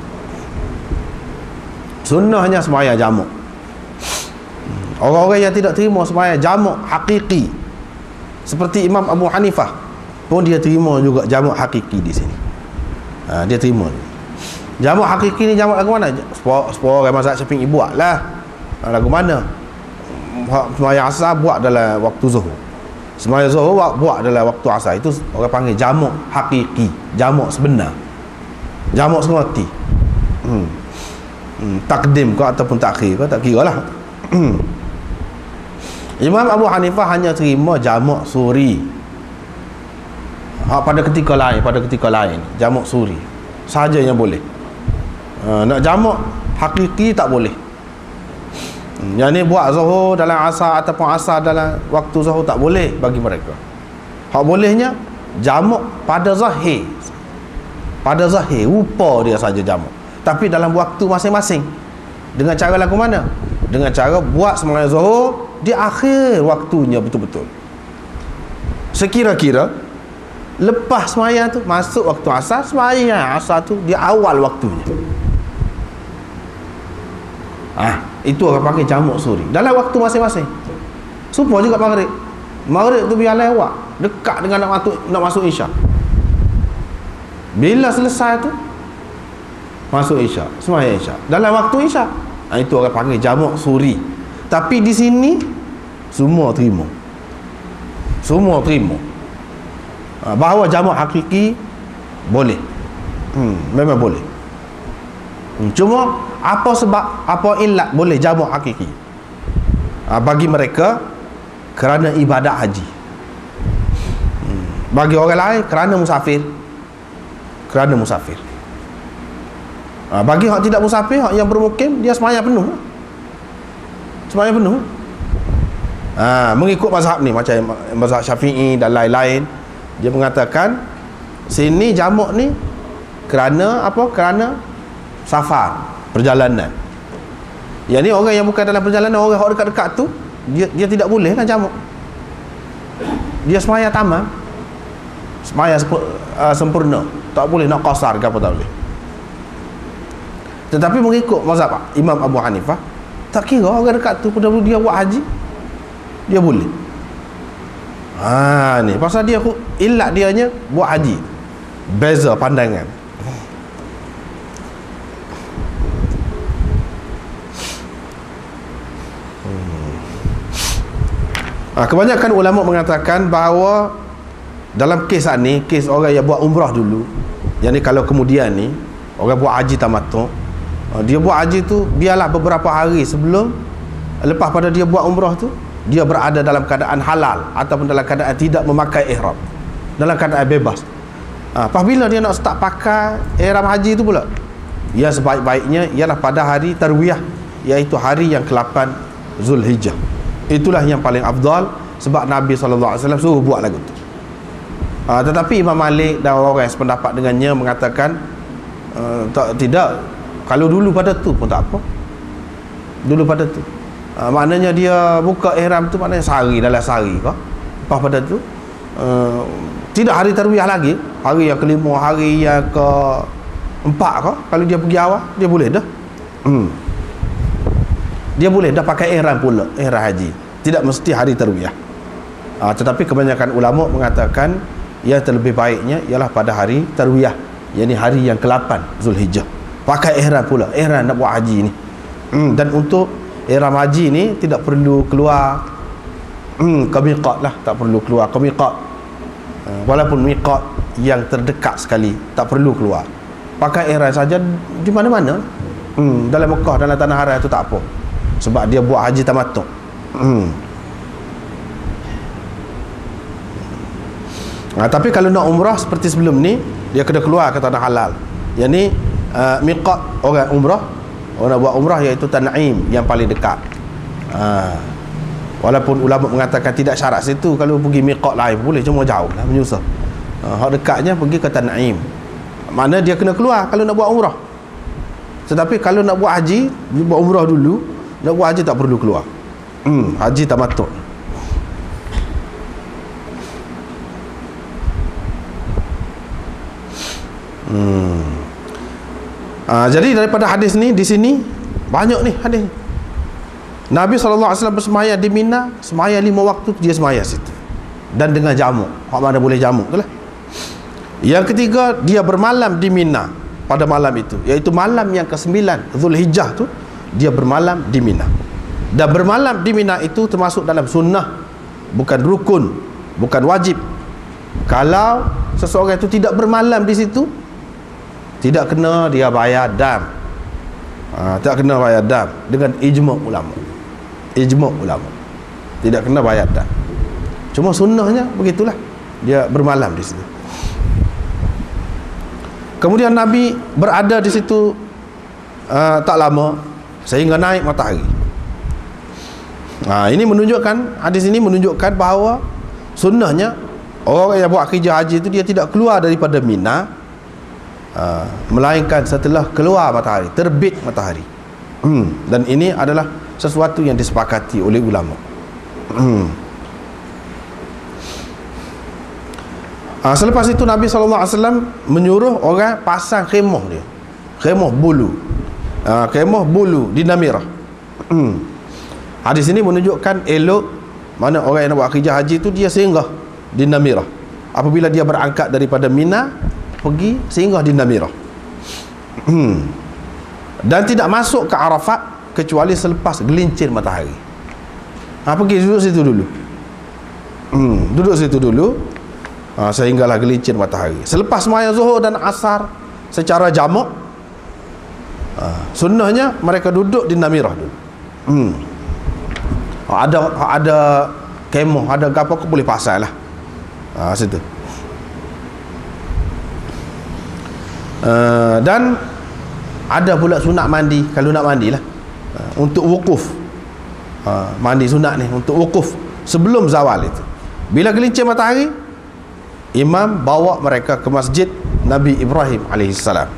Sunnahnya sembahyang jamak. Orang-orang yang tidak terima sembahyang jamak hakiki seperti Imam Abu Hanifah pun dia terima juga jamak hakiki di sini. Dia terima jamak hakiki ni. Jamak lagu mana? Sepuluh orang mazhab Syafi'i buat lah. Lagu mana? Sembahyang asar buat dalam waktu zuhur, sembahyang zuhur buat dalam waktu asar. Itu orang panggil jamak hakiki, jamak sebenar, jamak serati. Takdim ke ataupun takhir ke, tak kira lah. Imam Abu Hanifah hanya terima jamak suri. Pada ketika lain jamak suri sahaja yang boleh. Nak jamak hakiki tak boleh. Yang ni buat zuhur dalam asar ataupun asar dalam waktu zuhur tak boleh bagi mereka. Hak bolehnya jamak pada zahir. Pada zahir rupa dia saja jamak, tapi dalam waktu masing-masing. Dengan cara lagu mana? Dengan cara buat sembahyang zuhur di akhir waktunya betul-betul. Sekira-kira lepas sembahyang tu masuk waktu asar, sembahyang asar tu di awal waktunya. Itu orang panggil jamak suri dalam waktu masing-masing. Supaya juga maghrib. Maghrib tu biar lewat dekat dengan nak masuk isyak. Bila selesai tu masuk isyak, sembahyang isyak dalam waktu isyak. Itu orang panggil jamak suri. Tapi di sini semua terima. Semua terima. Bahawa jamak hakiki boleh. Memang boleh. Cuma apa sebab, apa illat boleh jamak hakiki? Bagi mereka kerana ibadat haji. Bagi orang lain kerana musafir. Kerana musafir. Bagi hak tidak musafir, hak yang bermukim, dia sembahyang penuh. Sembahyang penuh. Mengikut mazhab ni, macam mazhab Syafi'i dan lain-lain, dia mengatakan sini jamak ni kerana apa? Kerana safar, perjalanan. Yang ni orang yang bukan dalam perjalanan, orang yang dekat-dekat tu, dia tidak boleh kan jamak. Dia sembahyang tamam, sembahyang sempurna, tak boleh nak qasar ke apa, tak boleh. Tetapi mengikut mazhab Imam Abu Hanifah, Tak kira orang dekat tu pada dia buat haji, dia boleh. Ni pasal dia ilat dianya buat haji. Beza pandangan. Kebanyakan ulama mengatakan bahawa dalam kes ni, kes orang yang buat umrah dulu, yang ni kalau kemudian ni orang buat haji tamattu, dia buat haji tu biarlah beberapa hari sebelum, lepas pada dia buat umrah tu, dia berada dalam keadaan halal ataupun dalam keadaan tidak memakai ihram, dalam keadaan bebas. Apabila dia nak start pakai ihram haji tu pula, yang sebaik-baiknya ialah pada hari tarwiyah, iaitu hari yang ke-8 Zulhijjah. Itulah yang paling afdal, sebab Nabi SAW suruh buat lagu tu. Tetapi Imam Malik dan orang yang sependapat dengannya mengatakan tidak, kalau dulu pada tu pun tak apa. Dulu pada tu maknanya dia buka ihram tu maknanya sehari, dalam sehari ke lepas pada tu, tidak hari tarwiyah lagi, hari yang ke-5, hari yang ke-4 ke, kalau dia pergi awal, dia boleh dah. Dia boleh dah pakai ihram pula, ihram haji, tidak mesti hari tarwiyah. Tetapi kebanyakan ulama mengatakan yang terlebih baiknya ialah pada hari tarwiyah, yakni hari yang ke-8 Zulhijjah, pakai ihram pula, ihram nak buat haji ni. Dan untuk ihram haji ni tidak perlu keluar ke miqat lah, tak perlu keluar ke miqat, walaupun miqat yang terdekat sekali tak perlu keluar, pakai ihram saja di mana-mana. Dalam Mekah, dalam tanah haram tu tak apa, sebab dia buat haji tamattu. Tapi kalau nak umrah seperti sebelum ni, dia kena keluar ke tanah halal. Yang ni miqat orang umrah, orang buat umrah iaitu Tan'im yang paling dekat. Walaupun ulama mengatakan tidak syarat situ, kalau pergi miqat lain boleh, cuma jauh lah, menyusah. Hak dekatnya pergi ke Tan'im, mana dia kena keluar kalau nak buat umrah. Tetapi kalau nak buat haji, buat umrah dulu, nak buat haji tak perlu keluar. Haji tamattu. Jadi daripada hadis ni, di sini banyak ni hadis. Nabi SAW bersemayam di Mina, semayam 5 waktu, dia semayam situ, dan dengan jamu, hak mana boleh jamu tu lah. Yang ketiga, dia bermalam di Mina pada malam itu, iaitu malam yang ke-9 Zulhijjah tu, dia bermalam di Mina. Dan bermalam di Mina itu termasuk dalam sunnah, bukan rukun, bukan wajib. Kalau seseorang itu tidak bermalam di situ, tidak kena dia bayar dam. Tak kena bayar dam dengan ijma' ulama. Ijma' ulama, tidak kena bayar dam. Cuma sunnahnya begitulah, dia bermalam di situ. Kemudian Nabi berada di situ tak lama sehingga naik matahari. Ini menunjukkan, hadis ini menunjukkan bahawa sunnahnya orang yang buat kerja haji itu dia tidak keluar daripada Mina, melainkan setelah keluar matahari, terbit matahari. Dan ini adalah sesuatu yang disepakati oleh ulama. Selepas itu Nabi SAW menyuruh orang pasang khemah dia, khemah bulu, khemah bulu di Namirah. Hadis ini menunjukkan elok mana orang yang nak buat kerja haji itu dia singgah di Namirah. Apabila dia berangkat daripada Mina, pergi singgah di Namirah. Dan tidak masuk ke Arafat kecuali selepas gelincir matahari. Pergi duduk situ dulu. Duduk situ dulu, sehinggalah gelincir matahari. Selepas sembahyang Zuhur dan Asar secara jamak, sunnahnya mereka duduk di Namirah dulu. Ada kemah, ada apa kau boleh pasal lah situ. Dan ada pula sunat mandi, kalau nak mandi lah, untuk wukuf. Mandi sunat ni untuk wukuf sebelum zawal itu. Bila gelincir matahari, imam bawa mereka ke masjid Nabi Ibrahim alaihissalam,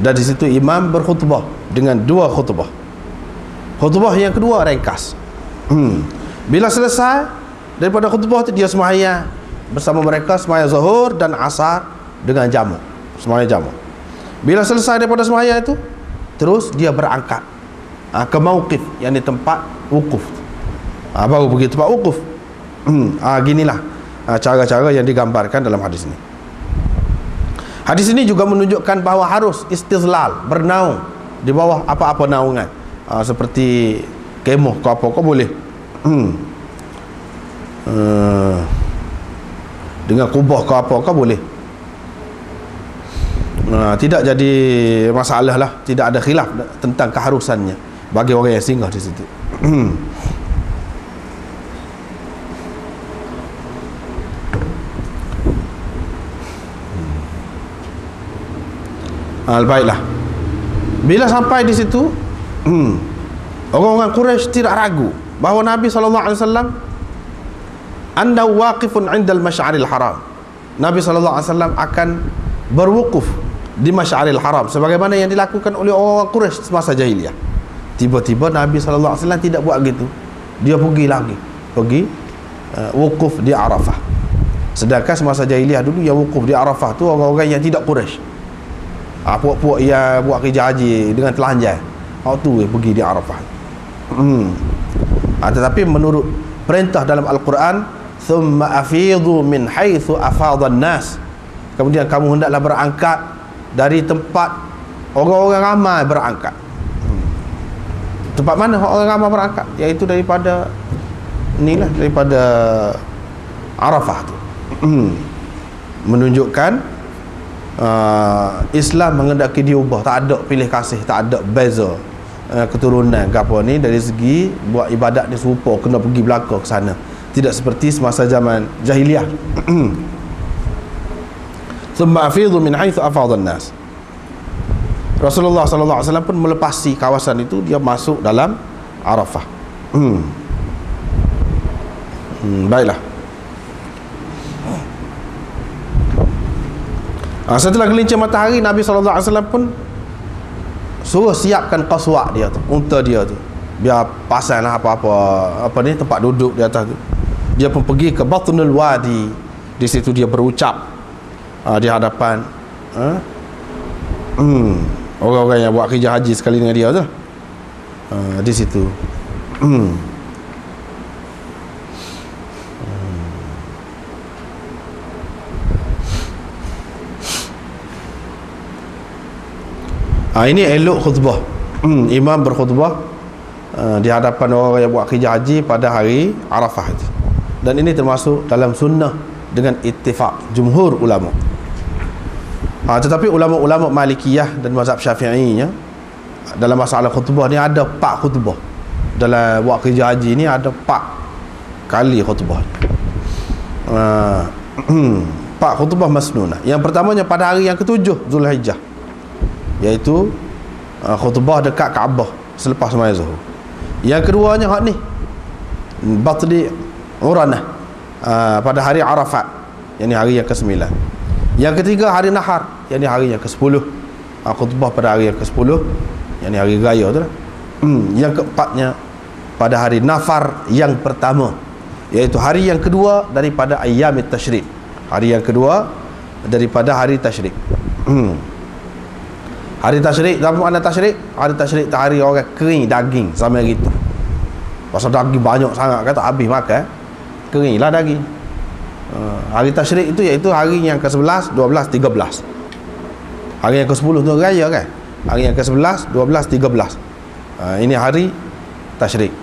dan di situ imam berkhutbah dengan 2 khutbah. Khutbah yang kedua ringkas. Bila selesai daripada khutbah itu, dia sembahyang bersama mereka, sembahyang Zuhur dan Asar dengan jamu, sembahyang jamu. Bila selesai daripada sembahyang itu, terus dia berangkat ke mauqif, yang di tempat wukuf. Baru pergi tempat wukuf. Ginilah cara-cara yang digambarkan dalam hadis ini. Hadis ini juga menunjukkan bahawa harus istizlal, bernaung di bawah apa-apa naungan, seperti kemah ke apa, kau boleh dengan kubah ke apa, kau boleh. Tidak jadi masalah lah, tidak ada khilaf tentang keharusannya bagi orang yang singgah di situ. Baiklah, bila sampai di situ, orang-orang Quraisy tidak ragu bahawa Nabi SAW anda waqifun 'indal masy'aril haram. Nabi SAW akan berwukuf di masy'aril haram sebagaimana yang dilakukan oleh orang Quraisy semasa jahiliyah. Tiba-tiba Nabi SAW tidak buat gitu. Dia pergi wukuf di Arafah. Sedangkan semasa jahiliyah dulu yang wukuf di Arafah tu orang-orang yang tidak Quraisy. Puak-puak yang buat kerja haji dengan telanjang, tu pergi di Arafah. Tetapi menurut perintah dalam Al-Quran, thumma afidhu min haitsu afadhan nas, kemudian kamu hendaklah berangkat dari tempat orang-orang ramai berangkat. Tempat mana orang ramai berangkat? Iaitu daripada Arafah tu. Menunjukkan Islam menghendaki diubah, tak ada pilih kasih, tak ada beza keturunan ke apa ni, dari segi buat ibadat ni serupa, kena pergi belakang ke sana, tidak seperti semasa zaman jahiliyah. Thumma afidhu min haitsu afadhan nas. Rasulullah SAW pun melepasi kawasan itu, dia masuk dalam Arafah. Baiklah. Setelah gelincir matahari, Nabi SAW pun suruh siapkan qaswa dia tu, unta dia tu, biar pasang lah apa ni, tempat duduk di atas tu. Dia pun pergi ke Batnul Wadi. Di situ dia berucap di hadapan orang-orang yang buat kerja haji sekali dengan dia tu. Di situ. Ini elok khutbah. Imam berkhutbah di hadapan orang yang buat kerja haji pada hari Arafah itu. Dan ini termasuk dalam sunnah dengan ittifaq jumhur ulama. Tetapi ulama-ulama Malikiyah dan mazhab Syafi'iynya dalam masalah khutbah ni ada 4 khutbah. Dalam buat kerja haji ni ada 4 kali khutbah. 4 khutbah masnunah. Yang pertamanya pada hari yang ke-7 Zulhijjah, iaitu khutbah dekat Kaabah selepas sembahyang Zuhur. Yang keduanya hak ni Batli Uranah pada hari Arafat, yakni hari yang ke-9. Yang ketiga hari Nahar, yakni hari yang ke-10. Khutbah pada hari yang ke-10, yakni hari raya tu lah. Yang keempatnya pada hari Nafar yang pertama, iaitu hari yang kedua daripada ayyamit tasyrik. Hari yang kedua daripada hari tasyrik. Hari tasyrik, apa makna tasyrik? Hari tasyrik tu hari orang kering daging sama gitu. Pasal daging banyak sangat, kata habis makan, keringlah daging. Hari tasyrik itu iaitu hari yang ke-11, 12, 13. Hari yang ke-10 tu raya kan? Hari yang ke-11, 12, 13. Ini hari tasyrik.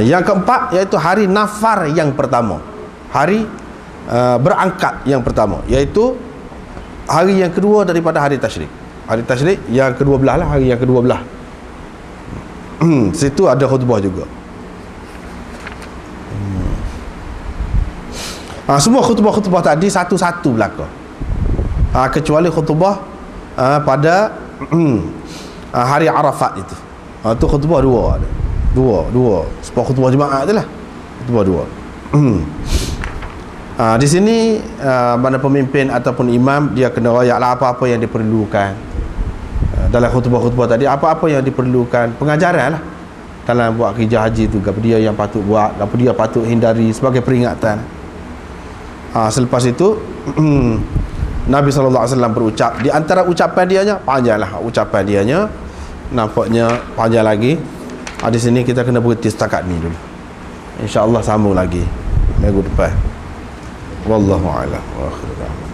Yang keempat iaitu hari Nafar yang pertama. Hari berangkat yang pertama, iaitu hari yang kedua daripada hari tasyrik. Hari tasyrik yang ke-12 lah, hari yang ke-12. Situ ada khutbah juga. Semua khutbah-khutbah tadi satu-satu belaka. Kecuali khutbah pada hari Arafat itu. Itu khutbah dua. Sebab khutbah jemaah tu lah. Khutbah dua. Di sini mana pemimpin ataupun imam, dia kena rayaklah apa-apa yang diperlukan dalam khutbah-khutbah tadi. Apa-apa yang diperlukan, pengajaran lah dalam buat kerja haji tu, apa dia yang patut buat, apa dia patut hindari sebagai peringatan. Selepas itu Nabi SAW berucap. Di antara ucapan dianya, panjanglah ucapan dianya, nampaknya panjang lagi. Di sini kita kena berhenti setakat ni dulu. InsyaAllah sambung lagi minggu depan. Wallahu a'lam wa akhiru da'wana.